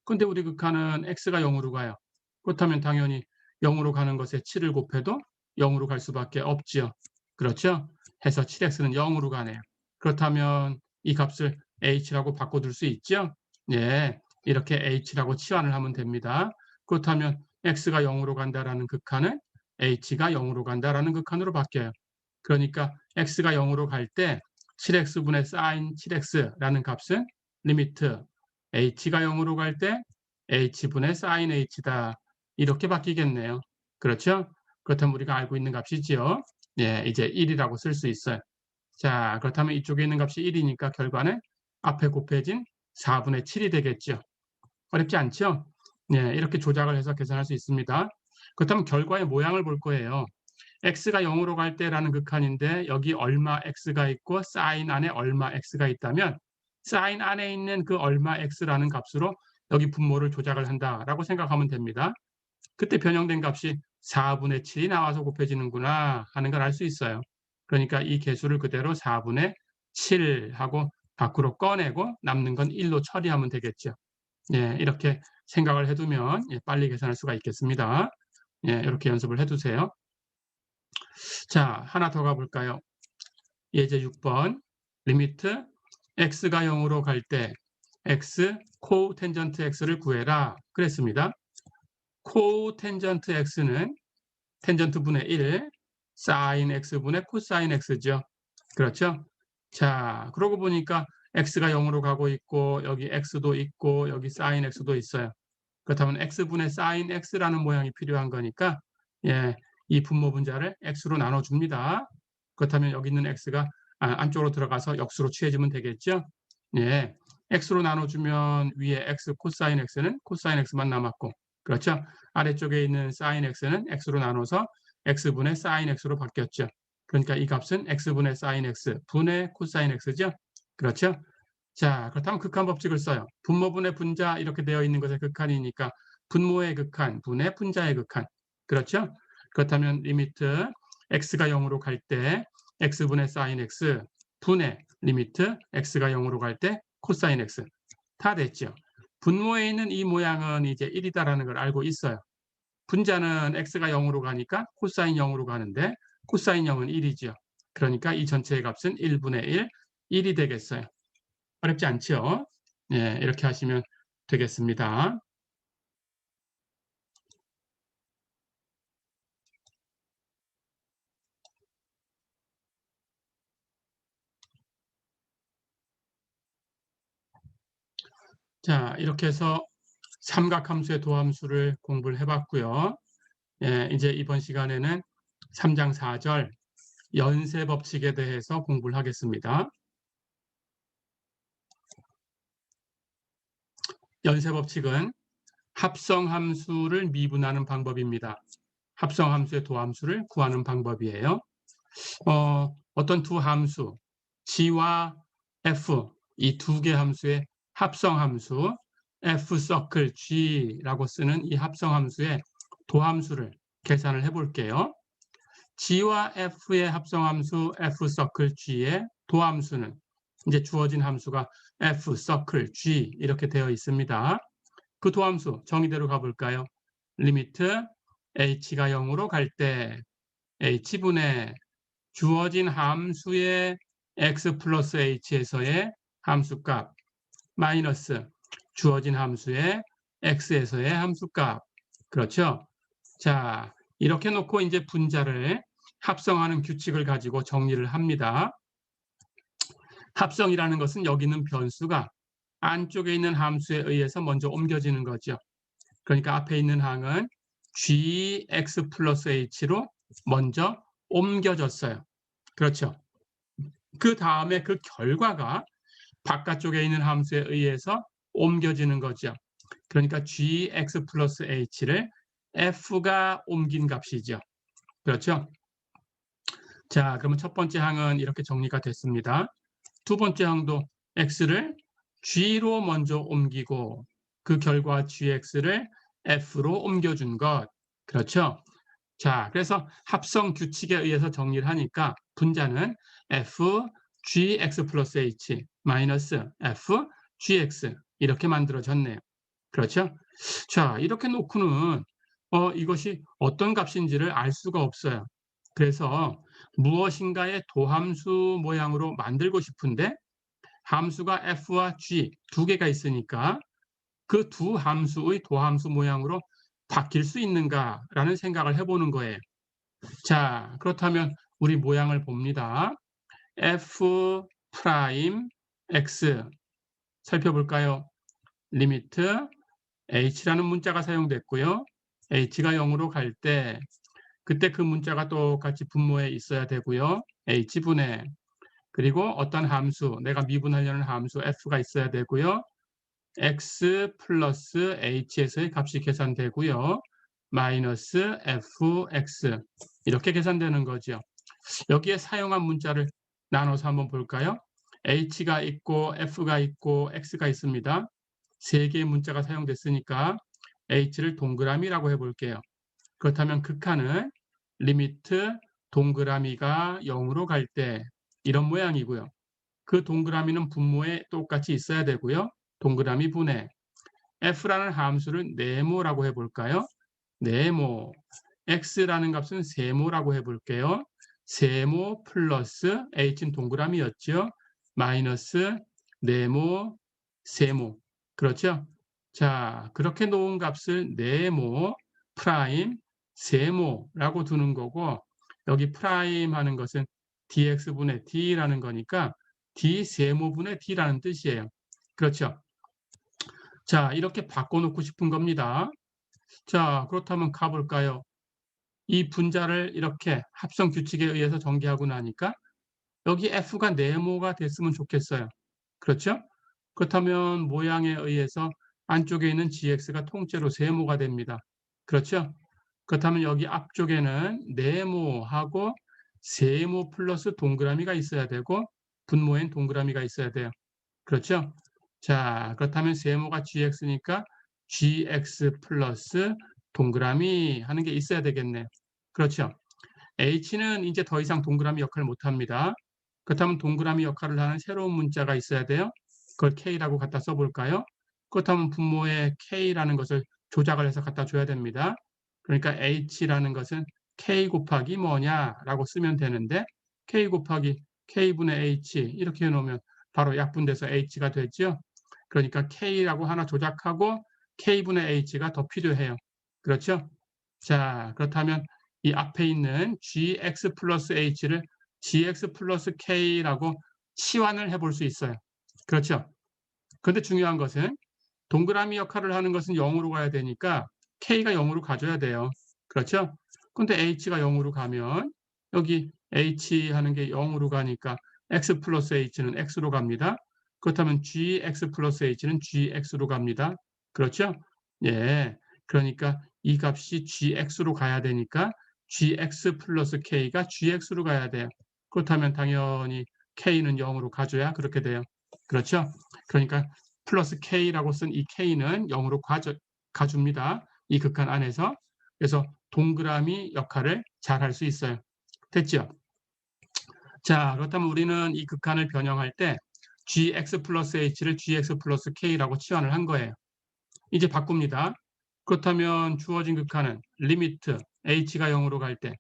근데 우리 극한은 x가 0으로 가요. 그렇다면 당연히 0으로 가는 것에 7을 곱해도 0으로 갈 수밖에 없지요. 그렇죠? 해서 7x는 0으로 가네요. 그렇다면 이 값을 h라고 바꿔둘 수 있죠? 예, 이렇게 h라고 치환을 하면 됩니다. 그렇다면 x가 0으로 간다라는 극한은 h가 0으로 간다라는 극한으로 바뀌어요. 그러니까 x가 0으로 갈 때 7x분의 sin 7x라는 값은 리미트 h가 0으로 갈 때 h분의 sin h다. 이렇게 바뀌겠네요. 그렇죠? 그렇다면 우리가 알고 있는 값이지요. 예, 이제 1이라고 쓸 수 있어요. 자, 그렇다면 이쪽에 있는 값이 1이니까 결과는 앞에 곱해진 4분의 7이 되겠죠. 어렵지 않죠? 예, 이렇게 조작을 해서 계산할 수 있습니다. 그렇다면 결과의 모양을 볼 거예요. x가 0으로 갈 때라는 극한인데 여기 얼마 x가 있고 sin 안에 얼마 x가 있다면 sin 안에 있는 그 얼마 x라는 값으로 여기 분모를 조작을 한다라고 생각하면 됩니다. 그때 변형된 값이 4분의 7이 나와서 곱해지는구나 하는 걸 알 수 있어요. 그러니까 이 개수를 그대로 4분의 7하고 밖으로 꺼내고 남는 건 1로 처리하면 되겠죠. 예, 이렇게 생각을 해두면 빨리 계산할 수가 있겠습니다. 예, 이렇게 연습을 해두세요. 자, 하나 더 가볼까요? 예제 6번 리미트 x가 0으로 갈 때 x 코텐전트 x를 구해라 그랬습니다. 코텐전트 x는 텐전트분의 1 sin x분의 코사인 x죠. 그렇죠? 자, 그러고 보니까 x가 0으로 가고 있고 여기 x도 있고 여기 sin x도 있어요. 그렇다면 x분의 sin x라는 모양이 필요한 거니까 예, 이 분모 분자를 x로 나눠줍니다. 그렇다면 여기 있는 x가 안쪽으로 들어가서 역수로 취해지면 되겠죠. 예, x로 나눠주면 위에 x 코사인 x는 코사인 x만 남았고 그렇죠. 아래쪽에 있는 sin x는 x로 나눠서 x분의 sin x로 바뀌었죠. 그러니까 이 값은 x분의 sin x 분의 코사인 x죠. 그렇죠. 자, 그렇다면 극한 법칙을 써요. 분모분의 분자 이렇게 되어 있는 것의 극한이니까 분모의 극한, 분의 분자의 극한. 그렇죠? 그렇다면 리미트 x가 0으로 갈 때 x분의 sin x 분의 리미트 x가 0으로 갈 때 코사인 x. 다 됐죠? 분모에 있는 이 모양은 이제 1이다라는 걸 알고 있어요. 분자는 x가 0으로 가니까 코사인 0으로 가는데 코사인 0은 1이죠. 그러니까 이 전체의 값은 1분의 1, 1이 되겠어요. 어렵지 않죠? 예, 이렇게 하시면 되겠습니다. 자, 이렇게 해서 삼각함수의 도함수를 공부를 해봤고요. 예, 이제 이번 시간에는 3장 4절 연쇄 법칙에 대해서 공부를 하겠습니다. 연쇄 법칙은 합성함수를 미분하는 방법입니다. 합성함수의 도함수를 구하는 방법이에요. 어떤 두 함수, g와 f, 이 두 개 함수의 합성함수, f 서클 g라고 쓰는 이 합성함수의 도함수를 계산을 해볼게요. g와 f의 합성함수 f 서클 g의 도함수는 이제 주어진 함수가 f 서클 g 이렇게 되어 있습니다. 그 도함수 정의대로 가볼까요? 리미트 h가 0으로 갈 때 h분의 주어진 함수의 x 플러스 h에서의 함수값 마이너스 주어진 함수의 x에서의 함수값. 그렇죠? 자, 이렇게 놓고 이제 분자를 합성하는 규칙을 가지고 정리를 합니다. 합성이라는 것은 여기 있는 변수가 안쪽에 있는 함수에 의해서 먼저 옮겨지는 거죠. 그러니까 앞에 있는 항은 gx 플러스 h로 먼저 옮겨졌어요. 그렇죠. 그 다음에 그 결과가 바깥쪽에 있는 함수에 의해서 옮겨지는 거죠. 그러니까 gx 플러스 h를 f가 옮긴 값이죠. 그렇죠? 자, 그러면 첫 번째 항은 이렇게 정리가 됐습니다. 두 번째 항도 x를 g로 먼저 옮기고 그 결과 gx를 f로 옮겨준 것. 그렇죠? 자, 그래서 합성 규칙에 의해서 정리를 하니까 분자는 f gx 플러스 h 마이너스 f gx 이렇게 만들어졌네요. 그렇죠? 자, 이렇게 놓고는 이것이 어떤 값인지를 알 수가 없어요. 그래서 무엇인가의 도함수 모양으로 만들고 싶은데 함수가 f와 g 두 개가 있으니까 그 두 함수의 도함수 모양으로 바뀔 수 있는가라는 생각을 해보는 거예요. 자, 그렇다면 우리 모양을 봅니다. f 프라임 x 살펴볼까요? 리미트 h라는 문자가 사용됐고요. h가 0으로 갈 때 그때 그 문자가 똑같이 분모에 있어야 되고요. h분의 그리고 어떤 함수, 내가 미분하려는 함수 f가 있어야 되고요. x 플러스 h에서의 값이 계산되고요. 마이너스 fx 이렇게 계산되는 거죠. 여기에 사용한 문자를 나눠서 한번 볼까요? h가 있고 f가 있고 x가 있습니다. 세 개의 문자가 사용됐으니까 h를 동그라미라고 해볼게요. 그렇다면 극한은 리미트 동그라미가 0으로 갈 때 이런 모양이고요. 그 동그라미는 분모에 똑같이 있어야 되고요. 동그라미 분해 f라는 함수를 네모라고 해볼까요? 네모 x라는 값은 세모라고 해볼게요. 세모 플러스 h는 동그라미였죠. 마이너스 네모 세모 그렇죠? 자, 그렇게 놓은 값을 네모 프라임 세모라고 두는 거고 여기 프라임 하는 것은 dx분의 d라는 거니까 d 세모분의 d라는 뜻이에요. 그렇죠? 자, 이렇게 바꿔놓고 싶은 겁니다. 자, 그렇다면 가볼까요? 이 분자를 이렇게 합성 규칙에 의해서 전개하고 나니까 여기 f가 네모가 됐으면 좋겠어요. 그렇죠? 그렇다면 모양에 의해서 안쪽에 있는 gx가 통째로 세모가 됩니다. 그렇죠? 그렇다면 여기 앞쪽에는 네모하고 세모 플러스 동그라미가 있어야 되고 분모엔 동그라미가 있어야 돼요. 그렇죠? 자, 그렇다면 세모가 gx니까 gx 플러스 동그라미 하는 게 있어야 되겠네요. 그렇죠? h는 이제 더 이상 동그라미 역할을 못합니다. 그렇다면 동그라미 역할을 하는 새로운 문자가 있어야 돼요. 그걸 k라고 갖다 써볼까요? 그렇다면 분모에 k라는 것을 조작을 해서 갖다 줘야 됩니다. 그러니까 h라는 것은 k 곱하기 뭐냐라고 쓰면 되는데 k 곱하기 k분의 h 이렇게 해놓으면 바로 약분돼서 h가 되죠. 그러니까 k라고 하나 조작하고 k분의 h가 더 필요해요. 그렇죠? 자, 그렇다면 이 앞에 있는 gx 플러스 h를 gx 플러스 k라고 치환을 해볼 수 있어요. 그렇죠? 그런데 중요한 것은 동그라미 역할을 하는 것은 0으로 가야 되니까 k가 0으로 가줘야 돼요. 그렇죠? 근데 h가 0으로 가면 여기 h 하는 게 0으로 가니까 x 플러스 h는 x로 갑니다. 그렇다면 gx 플러스 h는 gx로 갑니다. 그렇죠? 예. 그러니까 이 값이 gx로 가야 되니까 gx 플러스 k가 gx로 가야 돼요. 그렇다면 당연히 k는 0으로 가줘야 그렇게 돼요. 그렇죠? 그러니까 플러스 k라고 쓴 이 k는 0으로 가줍니다. 이 극한 안에서. 그래서 동그라미 역할을 잘 할 수 있어요. 됐죠? 자, 그렇다면 우리는 이 극한을 변형할 때 gx 플러스 h를 gx 플러스 k라고 치환을 한 거예요. 이제 바꿉니다. 그렇다면 주어진 극한은 리미트 h가 0으로 갈 때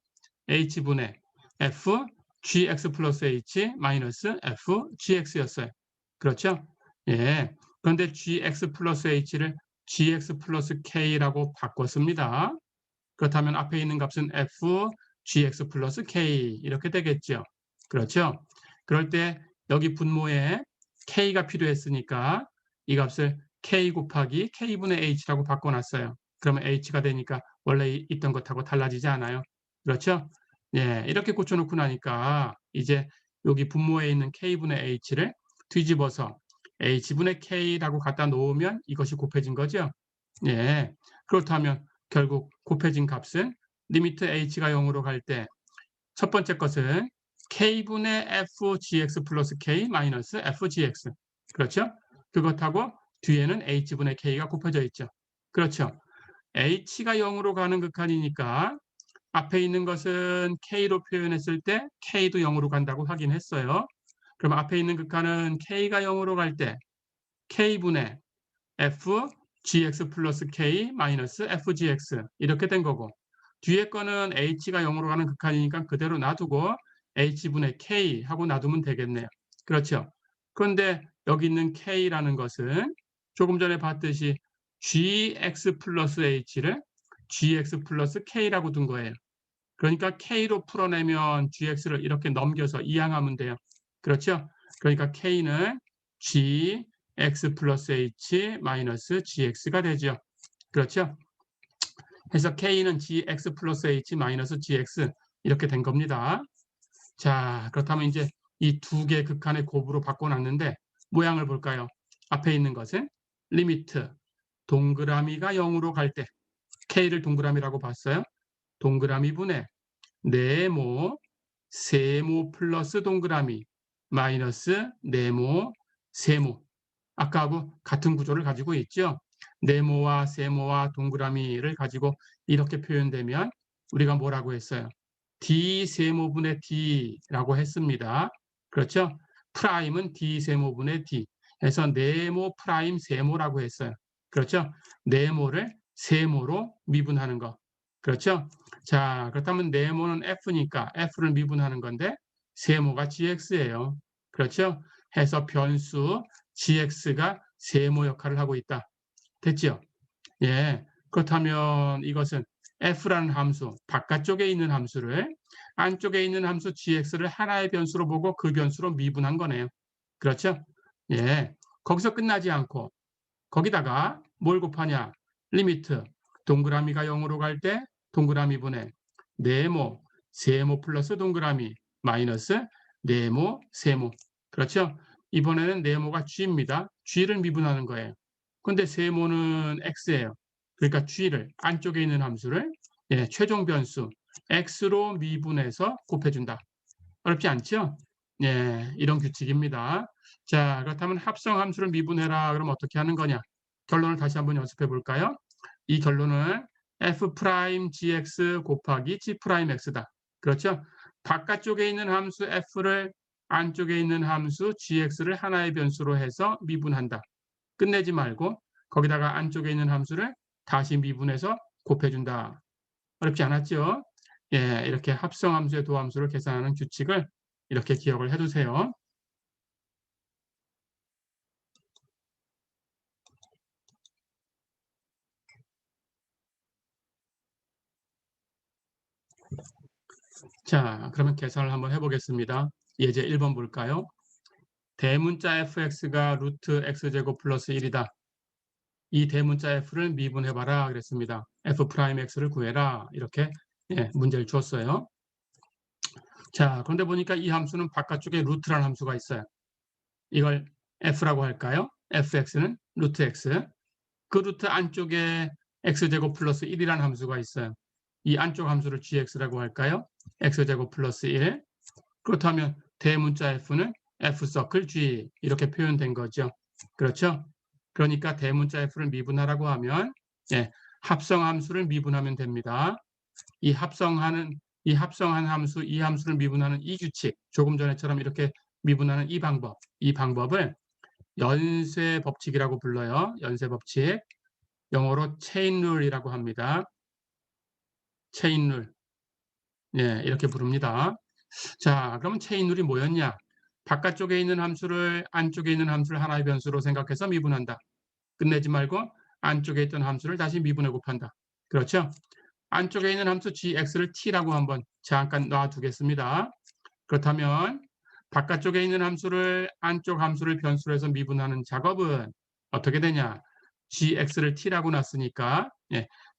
h분의 f gx 플러스 h 마이너스 f gx였어요. 그렇죠? 예. 그런데 gx 플러스 h를 gx 플러스 k라고 바꿨습니다. 그렇다면 앞에 있는 값은 f gx 플러스 k 이렇게 되겠죠. 그렇죠? 그럴 때 여기 분모에 k가 필요했으니까 이 값을 k 곱하기 k분의 h라고 바꿔놨어요. 그러면 h가 되니까 원래 있던 것하고 달라지지 않아요. 그렇죠? 예, 이렇게 고쳐놓고 나니까 이제 여기 분모에 있는 k분의 h를 뒤집어서 h분의 k라고 갖다 놓으면 이것이 곱해진 거죠. 예, 그렇다면 결국 곱해진 값은 리미트 h가 0으로 갈 때 첫 번째 것은 k분의 fgx 플러스 k 마이너스 fgx. 그렇죠? 그것하고 뒤에는 h분의 k가 곱해져 있죠. 그렇죠? h가 0으로 가는 극한이니까 앞에 있는 것은 k로 표현했을 때 k도 0으로 간다고 확인했어요. 그럼 앞에 있는 극한은 k가 0으로 갈 때 k분의 f gx 플러스 k 마이너스 fgx 이렇게 된 거고 뒤에 거는 h가 0으로 가는 극한이니까 그대로 놔두고 h분의 k 하고 놔두면 되겠네요. 그렇죠? 그런데 여기 있는 k라는 것은 조금 전에 봤듯이 gx 플러스 h를 gx 플러스 k라고 둔 거예요. 그러니까 k로 풀어내면 gx를 이렇게 넘겨서 이항하면 돼요. 그렇죠? 그러니까 k는 gx 플러스 h 마이너스 gx가 되죠. 그렇죠? 그래서 k는 gx 플러스 h 마이너스 gx 이렇게 된 겁니다. 자, 그렇다면 이제 이 두 개 극한의 곱으로 바꿔놨는데 모양을 볼까요? 앞에 있는 것은 리미트 동그라미가 0으로 갈 때 k를 동그라미라고 봤어요. 동그라미 분의 네모 세모 플러스 동그라미 마이너스 네모 세모 아까하고 같은 구조를 가지고 있죠. 네모와 세모와 동그라미를 가지고 이렇게 표현되면 우리가 뭐라고 했어요? D 세모분의 D라고 했습니다. 그렇죠? 프라임은 D 세모분의 D 해서 네모 프라임 세모라고 했어요. 그렇죠? 네모를 세모로 미분하는 거. 그렇죠? 자, 그렇다면 네모는 F니까 F를 미분하는 건데 세모가 GX예요. 그렇죠? 해서 변수 GX가 세모 역할을 하고 있다. 됐죠? 예. 그렇다면 이것은 F라는 함수, 바깥쪽에 있는 함수를 안쪽에 있는 함수 GX를 하나의 변수로 보고 그 변수로 미분한 거네요. 그렇죠? 예. 거기서 끝나지 않고 거기다가 뭘 곱하냐? 리미트. 동그라미가 0으로 갈 때 동그라미 분의 네모, 세모 플러스 동그라미 마이너스 네모, 세모. 그렇죠? 이번에는 네모가 g입니다. g를 미분하는 거예요. 근데 세모는 x예요. 그러니까 g를 안쪽에 있는 함수를 최종 변수 x로 미분해서 곱해준다. 어렵지 않죠? 이런 규칙입니다. 자, 그렇다면 합성 함수를 미분해라. 그럼 어떻게 하는 거냐? 결론을 다시 한번 연습해 볼까요? 이 결론은 f'(gx) 곱하기 g'x다. 그렇죠? 바깥쪽에 있는 함수 f를 안쪽에 있는 함수 gx를 하나의 변수로 해서 미분한다. 끝내지 말고 거기다가 안쪽에 있는 함수를 다시 미분해서 곱해준다. 어렵지 않았죠? 이렇게 합성함수의 도함수를 계산하는 규칙을 이렇게 기억을 해두세요. 자, 그러면 계산을 한번 해보겠습니다. 예제 1번 볼까요? 대문자 fx가 루트 x제곱 플러스 1이다. 이 대문자 f를 미분해봐라 그랬습니다. f'x를 구해라 이렇게 문제를 줬어요. 자, 그런데 보니까 이 함수는 바깥쪽에 루트라는 함수가 있어요. 이걸 f라고 할까요? fx는 루트 x. 그 루트 안쪽에 x제곱 플러스 1이라는 함수가 있어요. 이 안쪽 함수를 gx라고 할까요? x제곱 플러스 1. 그렇다면 대문자 f는 f서클 g 이렇게 표현된 거죠. 그렇죠? 그러니까 대문자 f를 미분하라고 하면 합성 함수를 미분하면 됩니다. 이 합성한 함수, 이 함수를 미분하는 이 규칙, 조금 전에처럼 이렇게 미분하는 이 방법을 연쇄 법칙이라고 불러요. 연쇄 법칙. 영어로 체인 룰이라고 합니다. 체인 룰. 이렇게 부릅니다. 자, 그러면 체인 룰이 뭐였냐? 바깥쪽에 있는 함수를 안쪽에 있는 함수를 하나의 변수로 생각해서 미분한다. 끝내지 말고 안쪽에 있던 함수를 다시 미분해 곱한다. 그렇죠? 안쪽에 있는 함수 gx를 t라고 한번 잠깐 놔두겠습니다. 그렇다면 바깥쪽에 있는 함수를 안쪽 함수를 변수로 해서 미분하는 작업은 어떻게 되냐? gx를 t라고 놨으니까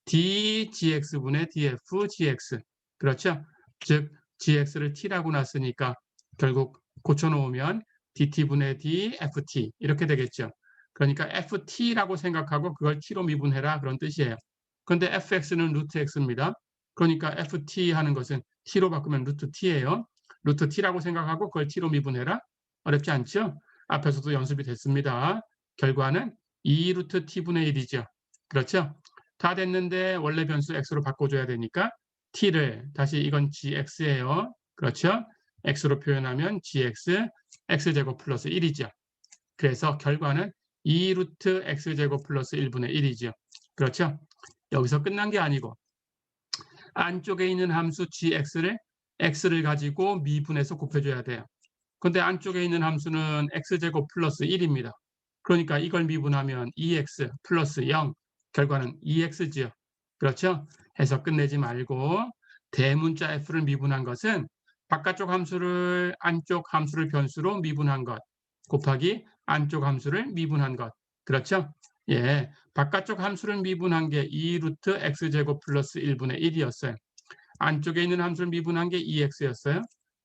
dgx분의 dfgx 그렇죠? 즉 gx를 t라고 놨으니까 결국 고쳐놓으면 dt분의 dft 이렇게 되겠죠. 그러니까 ft라고 생각하고 그걸 t로 미분해라 그런 뜻이에요. 그런데 fx는 루트 x입니다. 그러니까 ft 하는 것은 t로 바꾸면 루트 t예요. 루트 t라고 생각하고 그걸 t로 미분해라. 어렵지 않죠? 앞에서도 연습이 됐습니다. 결과는 2루트 t분의 1이죠. 그렇죠? 다 됐는데 원래 변수 x로 바꿔줘야 되니까 t를 다시 이건 gx예요. 그렇죠? x로 표현하면 gx, x제곱 플러스 1이죠. 그래서 결과는 2루트 x제곱 플러스 1분의 1이죠. 그렇죠? 여기서 끝난 게 아니고 안쪽에 있는 함수 gx를 x를 가지고 미분해서 곱해줘야 돼요. 근데 안쪽에 있는 함수는 x제곱 플러스 1입니다. 그러니까 이걸 미분하면 2x 플러스 0, 결과는 2x지요. 그렇죠? 해서 끝내지 말고 대문자 f를 미분한 것은 바깥쪽 함수를 안쪽 함수를 변수로 미분한 것 곱하기 안쪽 함수를 미분한 것. 그렇죠? 예, 바깥쪽 함수를 미분한 게 2루트 x제곱 플러스 1분의 1이었어요. 안쪽에 있는 함수를 미분한 게 2x였어요.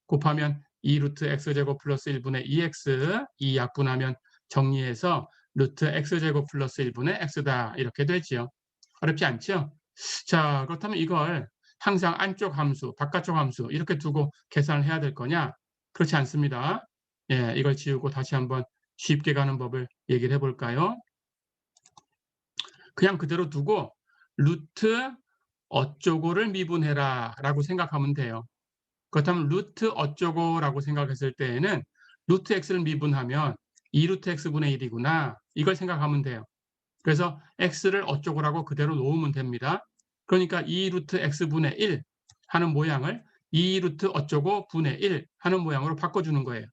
곱하면 2루트 x제곱 플러스 1분의 2x, 2 약분하면 정리해서 루트 x제곱 플러스 1분의 x다. 이렇게 되지요. 어렵지 않죠? 자, 그렇다면 이걸 항상 안쪽 함수, 바깥쪽 함수 이렇게 두고 계산을 해야 될 거냐? 그렇지 않습니다. 예, 이걸 지우고 다시 한번 쉽게 가는 법을 얘기를 해볼까요? 그냥 그대로 두고 루트 어쩌고를 미분해라 라고 생각하면 돼요. 그렇다면 루트 어쩌고라고 생각했을 때에는 루트 x를 미분하면 2루트 x분의 1이구나 이걸 생각하면 돼요. 그래서 x를 어쩌고라고 그대로 놓으면 됩니다. 그러니까 2루트 x분의 1 하는 모양을 2루트 어쩌고 분의 1 하는 모양으로 바꿔주는 거예요.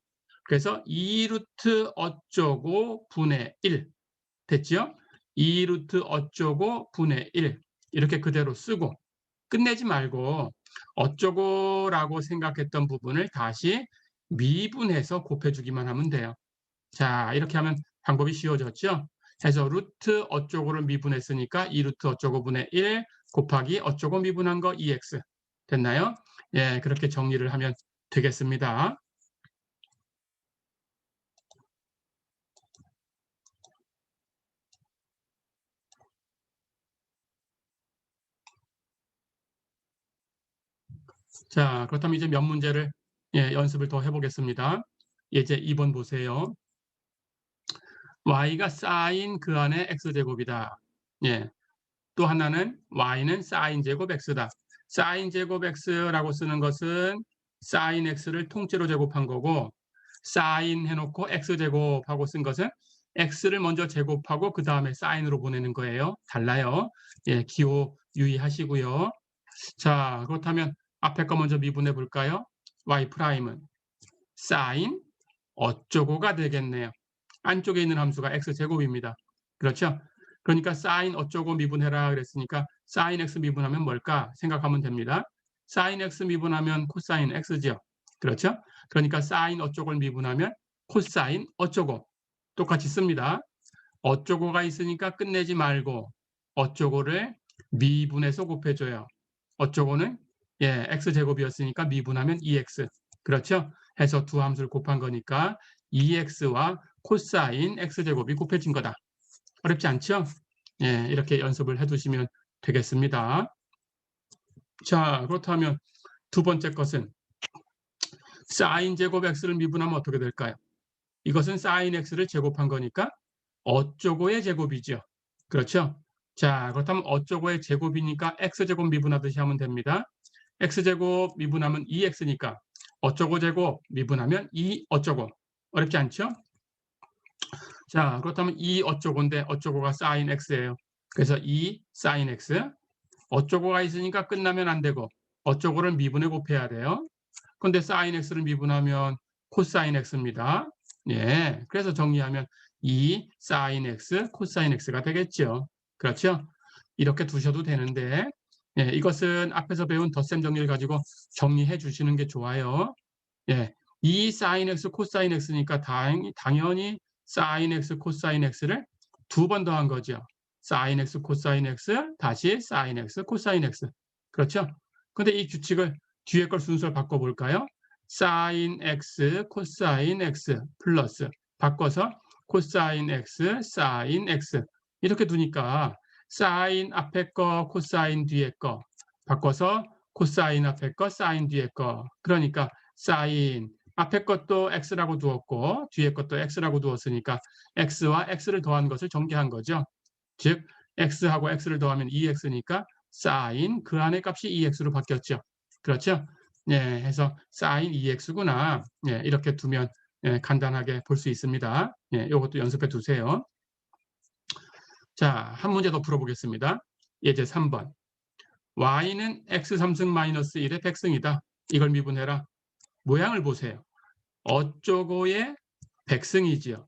그래서 2루트 어쩌고 분의 1 됐죠? 2루트 어쩌고 분의 1 이렇게 그대로 쓰고 끝내지 말고 어쩌고라고 생각했던 부분을 다시 미분해서 곱해주기만 하면 돼요. 자, 이렇게 하면 방법이 쉬워졌죠? 해서 루트 어쩌고를 미분했으니까 2루트 어쩌고 분의 1 곱하기 어쩌고 미분한 거 2x 됐나요? 예, 그렇게 정리를 하면 되겠습니다. 자, 그렇다면 이제 몇 문제를 연습을 더 해보겠습니다. 이제 2번 보세요. y가 사인 그 안에 x제곱이다. 예. 또 하나는 y는 사인 제곱 x다. 사인 제곱 x라고 쓰는 것은 사인 x를 통째로 제곱한 거고 사인 해놓고 x제곱하고 쓴 것은 x를 먼저 제곱하고 그 다음에 사인으로 보내는 거예요. 달라요. 예, 기호 유의하시고요. 자, 그렇다면 앞에 거 먼저 미분해 볼까요? y 프라임은 사인 어쩌고가 되겠네요. 안쪽에 있는 함수가 x제곱입니다. 그렇죠? 그러니까 사인 어쩌고 미분해라 그랬으니까 사인 x 미분하면 뭘까 생각하면 됩니다. 사인 x 미분하면 코사인 x죠. 그렇죠? 그러니까 사인 어쩌고를 미분하면 코사인 어쩌고 똑같이 씁니다. 어쩌고가 있으니까 끝내지 말고 어쩌고를 미분해서 곱해줘요. 어쩌고는 x제곱이었으니까 미분하면 2x. 그렇죠? 해서 두 함수를 곱한 거니까 2x와 코사인 x제곱이 곱해진 거다. 어렵지 않죠? 예, 이렇게 연습을 해두시면 되겠습니다. 자, 그렇다면 두 번째 것은 사인 제곱 x를 미분하면 어떻게 될까요? 이것은 사인 x를 제곱한 거니까 어쩌고의 제곱이죠. 그렇죠? 자, 그렇다면 어쩌고의 제곱이니까 x제곱 미분하듯이 하면 됩니다. x제곱 미분하면 2x니까 어쩌고 제곱 미분하면 2 어쩌고. 어렵지 않죠? 자, 그렇다면 2 어쩌고인데 어쩌고가 사인 x예요. 그래서 2 사인 x. 어쩌고가 있으니까 끝나면 안 되고 어쩌고를 미분해 곱해야 돼요. 근데 사인 x를 미분하면 코사인 x입니다. 예, 그래서 정리하면 2 사인 x 코사인 x가 되겠죠. 그렇죠? 이렇게 두셔도 되는데 예, 이것은 앞에서 배운 덧셈 정리를 가지고 정리해 주시는 게 좋아요. 예, 2 사인 x 코사인 x니까 당연히 사인 x 코사인 x를 두 번 더한 거죠. 사인 x 코사인 x 다시 사인 x 코사인 x. 그렇죠? 근데 이 규칙을 뒤에 걸 순서를 바꿔볼까요? 사인 x 코사인 x 플러스 바꿔서 코사인 x 사인 x 이렇게 두니까 사인 앞에 거 코사인 뒤에 거 바꿔서 코사인 앞에 거 사인 뒤에 거 그러니까 사인 앞에 것도 x라고 두었고 뒤에 것도 x라고 두었으니까 x와 x를 더한 것을 전개한 거죠. 즉 x하고 x를 더하면 2x니까 사인 그 안의 값이 2x로 바뀌었죠. 그렇죠? 예, 해서 사인 2x구나. 예, 이렇게 두면 간단하게 볼 수 있습니다. 예, 이것도 연습해 두세요. 자, 한 문제 더 풀어보겠습니다. 예제 3번. y는 x3승 마이너스 1의 백승이다. 이걸 미분해라. 모양을 보세요. 어쩌고의 백승이지요.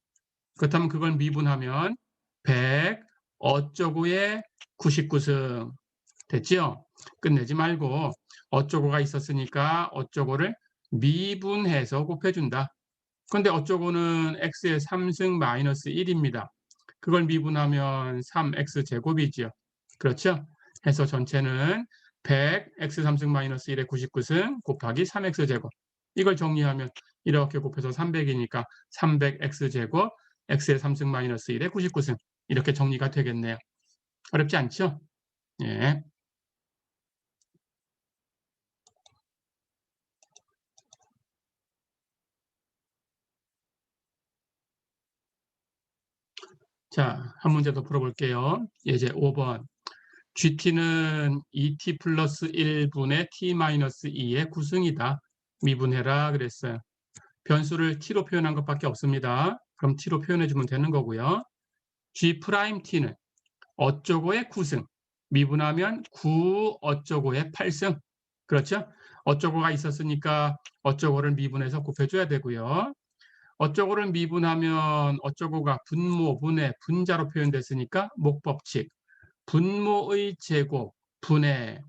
그렇다면 그걸 미분하면 100 어쩌고의 99승 됐지요? 끝내지 말고 어쩌고가 있었으니까 어쩌고를 미분해서 곱해준다. 그런데 어쩌고는 x의 3승 마이너스 1입니다. 그걸 미분하면 3x 제곱이지요. 그렇죠? 해서 전체는 100 x 3승 마이너스 1의 99승 곱하기 3x 제곱. 이걸 정리하면 이렇게 곱해서 300이니까 300x 제곱 x의 3승 마이너스 1의 99승. 이렇게 정리가 되겠네요. 어렵지 않죠? 예. 자, 한 문제 더 풀어볼게요. 예제 5번. GT는 2t 플러스 1분의 t 마이너스 2의 구승이다. 미분해라 그랬어요. 변수를 t로 표현한 것밖에 없습니다. 그럼 t로 표현해주면 되는 거고요. g 프라임 t는 어쩌고의 9승. 미분하면 9 어쩌고의 8승. 그렇죠? 어쩌고가 있었으니까 어쩌고를 미분해서 곱해줘야 되고요. 어쩌고를 미분하면 어쩌고가 분모, 분해, 분자로 표현됐으니까 목법칙. 분모의 제곱, 분해,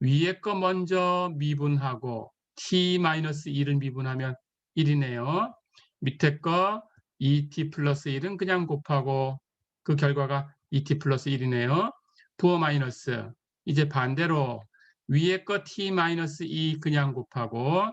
위에 거 먼저 미분하고 t-1을 미분하면 1이네요. 밑에 거 2t 플러스 1은 그냥 곱하고 그 결과가 2t 플러스 1이네요. 부호 마이너스. 이제 반대로 위에 거 t-2 그냥 곱하고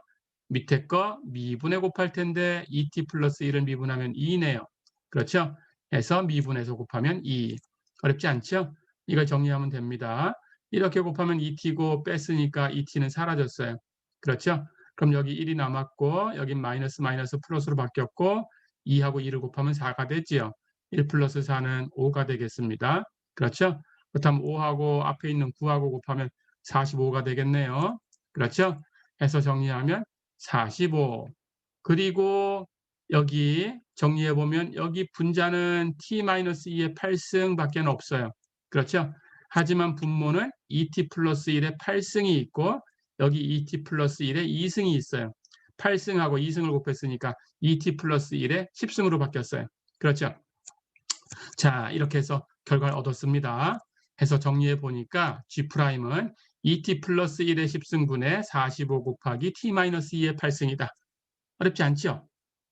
밑에 거 미분해 곱할 텐데 2t 플러스 1을 미분하면 2네요. 그렇죠? 해서 미분해서 곱하면 2. 어렵지 않죠? 이걸 정리하면 됩니다. 이렇게 곱하면 2t고 뺐으니까 2t는 사라졌어요. 그렇죠? 그럼 여기 1이 남았고 여기 마이너스 마이너스 플러스로 바뀌었고 2하고 2를 곱하면 4가 되지요. 1 플러스 4는 5가 되겠습니다. 그렇죠? 그렇다면 5하고 앞에 있는 9하고 곱하면 45가 되겠네요. 그렇죠? 해서 정리하면 45. 그리고 여기 정리해보면 여기 분자는 t-2의 8승밖에 없어요. 그렇죠? 하지만 분모는 2t 플러스 1의 8승이 있고 여기 2t 플러스 1의 2승이 있어요. 8승하고 2승을 곱했으니까 2t 플러스 1의 10승으로 바뀌었어요. 그렇죠? 자, 이렇게 해서 결과를 얻었습니다. 해서 정리해 보니까 G'은 2t 플러스 1의 10승분의 45 곱하기 t-2의 8승이다. 어렵지 않죠?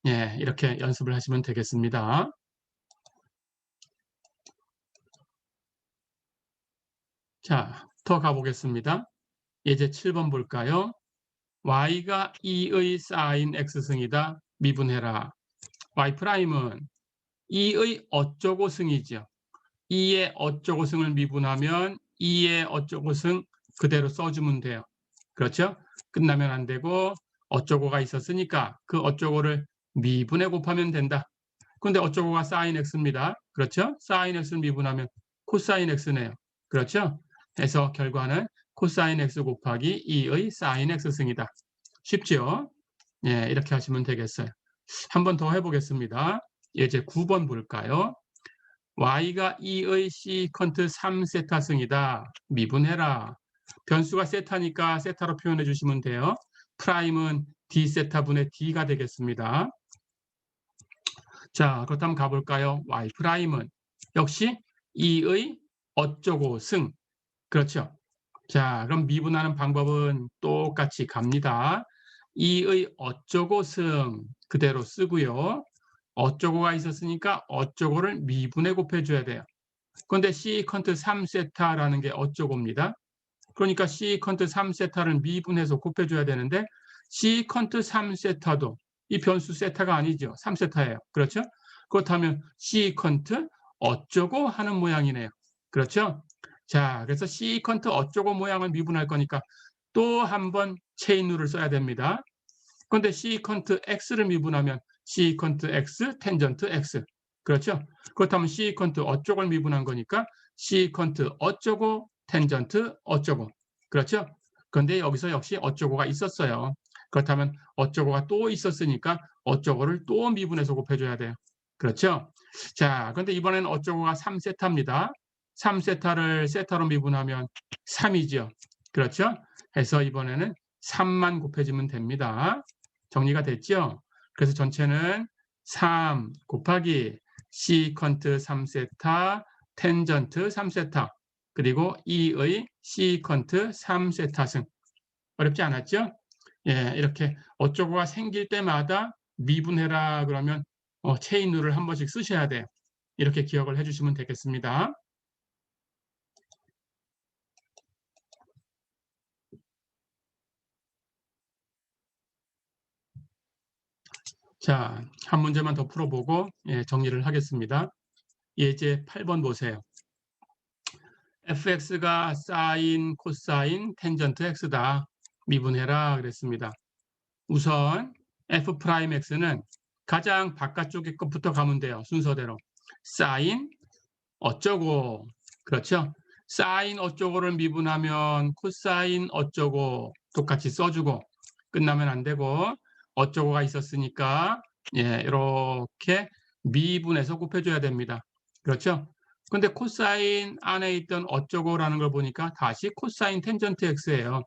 예, 이렇게 연습을 하시면 되겠습니다. 자, 더 가보겠습니다. 예제 7번 볼까요? y가 2의 sin x승이다. 미분해라. y'은 2의 어쩌고 승이죠. 2의 어쩌고 승을 미분하면 2의 어쩌고 승 그대로 써주면 돼요. 그렇죠? 끝나면 안 되고 어쩌고가 있었으니까 그 어쩌고를 미분해 곱하면 된다. 근데 어쩌고가 sin x입니다. 그렇죠? sin x를 미분하면 코사인 x네요. 그렇죠? 해서 결과는 코사인 x 곱하기 2의 sin x승이다. 쉽죠? 예, 이렇게 하시면 되겠어요. 한 번 더 해보겠습니다. 예제 9번 볼까요? y가 2의 시컨트 3세타승이다. 미분해라. 변수가 세타니까 세타로 표현해 주시면 돼요. 프라임은 d세타분의 d가 되겠습니다. 자, 그렇다면 가볼까요? y'은 역시 2의 어쩌고 승. 그렇죠? 자, 그럼 미분하는 방법은 똑같이 갑니다. 2의 어쩌고 승 그대로 쓰고요. 어쩌고가 있었으니까 어쩌고를 미분해 곱해줘야 돼요. 그런데 시컨트 3세타라는 게 어쩌고입니다. 그러니까 시컨트 3세타를 미분해서 곱해줘야 되는데 시컨트 3세타도 이 변수 세타가 아니죠. 3세타예요. 그렇죠? 그렇다면 시컨트 어쩌고 하는 모양이네요. 그렇죠? 자, 그래서 시컨트 어쩌고 모양을 미분할 거니까 또 한 번 체인 룰을 써야 됩니다. 그런데 시컨트 x를 미분하면 시컨트 x, 텐전트 x. 그렇죠? 그렇다면 시컨트 어쩌고를 미분한 거니까 시컨트 어쩌고, 텐전트 어쩌고. 그렇죠? 그런데 여기서 역시 어쩌고가 있었어요. 그렇다면 어쩌고가 또 있었으니까 어쩌고를 또 미분해서 곱해줘야 돼요. 그렇죠? 자, 그런데 이번에는 어쩌고가 3세타입니다. 3세타를 세타로 미분하면 3이죠. 그렇죠? 해서 이번에는 3만 곱해주면 됩니다. 정리가 됐죠? 그래서 전체는 3 곱하기 시컨트 3세타 텐전트 3세타 그리고 2의 시컨트 3세타승. 어렵지 않았죠? 예, 이렇게 어쩌고가 생길 때마다 미분해라 그러면 체인 룰을 한 번씩 쓰셔야 돼요. 이렇게 기억을 해주시면 되겠습니다. 자, 한 문제만 더 풀어보고 정리를 하겠습니다. 예제 8번 보세요. fx가 사인, 코사인, 텐전트 x다. 미분해라 그랬습니다. 우선 f'x는 가장 바깥쪽에 것부터 가면 돼요. 순서대로. 사인 어쩌고 그렇죠? 사인 어쩌고를 미분하면 코사인 어쩌고 똑같이 써주고 끝나면 안 되고 어쩌고가 있었으니까 이렇게 미분해서 곱해줘야 됩니다. 그렇죠? 근데 코사인 안에 있던 어쩌고라는 걸 보니까 다시 코사인 텐전트 x예요.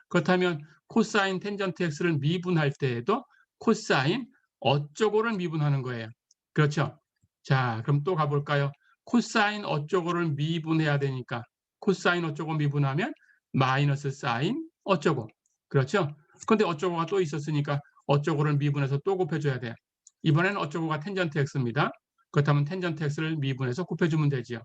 그렇다면 코사인 텐전트 x를 미분할 때에도 코사인 어쩌고를 미분하는 거예요. 그렇죠? 자, 그럼 또 가볼까요? 코사인 어쩌고를 미분해야 되니까 코사인 어쩌고 미분하면 마이너스 사인 어쩌고. 그렇죠? 근데 어쩌고가 또 있었으니까 어쩌고를 미분해서 또 곱해줘야 돼요. 이번에는 어쩌고가 텐전트 x입니다. 그렇다면 텐전트 x를 미분해서 곱해주면 되지요.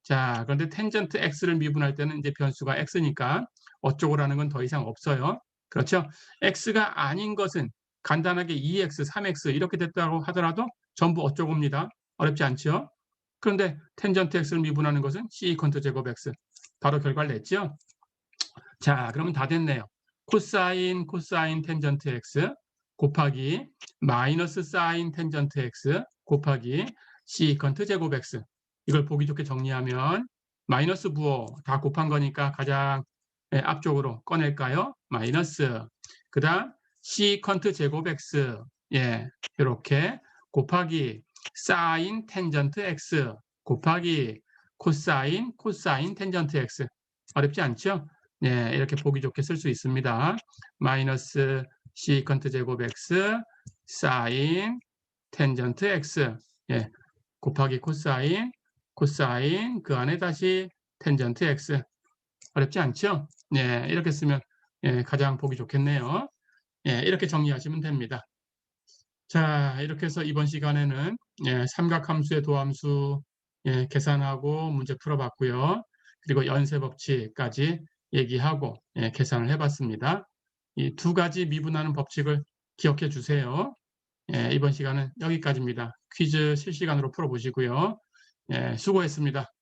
자, 그런데 텐전트 x를 미분할 때는 이제 변수가 x니까 어쩌고라는 건 더 이상 없어요. 그렇죠? x가 아닌 것은 간단하게 2x, 3x 이렇게 됐다고 하더라도 전부 어쩌고입니다. 어렵지 않죠? 그런데 텐전트 x를 미분하는 것은 시컨트 제곱 x. 바로 결과를 냈죠? 자, 그러면 다 됐네요. 코사인, 코사인 텐전트 x 곱하기 마이너스 사인 텐전트 x 곱하기 시컨트 제곱 x. 이걸 보기 좋게 정리하면 마이너스 부호 다 곱한 거니까 가장 앞쪽으로 꺼낼까요? 마이너스. 그 다음 시컨트 제곱 x 이렇게 곱하기 사인 텐전트 x 곱하기 코사인 코사인 텐전트 x. 어렵지 않죠? 이렇게 보기 좋게 쓸 수 있습니다. 마이너스 시컨트 제곱 x 사인 텐전트 x 곱하기 코사인 코사인 그 안에 다시 텐전트 x. 어렵지 않죠? 이렇게 쓰면 가장 보기 좋겠네요. 이렇게 정리하시면 됩니다. 자, 이렇게 해서 이번 시간에는 삼각함수의 도함수 계산하고 문제 풀어봤고요. 그리고 연쇄법칙까지 얘기하고 계산을 해봤습니다. 이 두 가지 미분하는 법칙을 기억해 주세요. 이번 시간은 여기까지입니다. 퀴즈 실시간으로 풀어보시고요. 수고했습니다.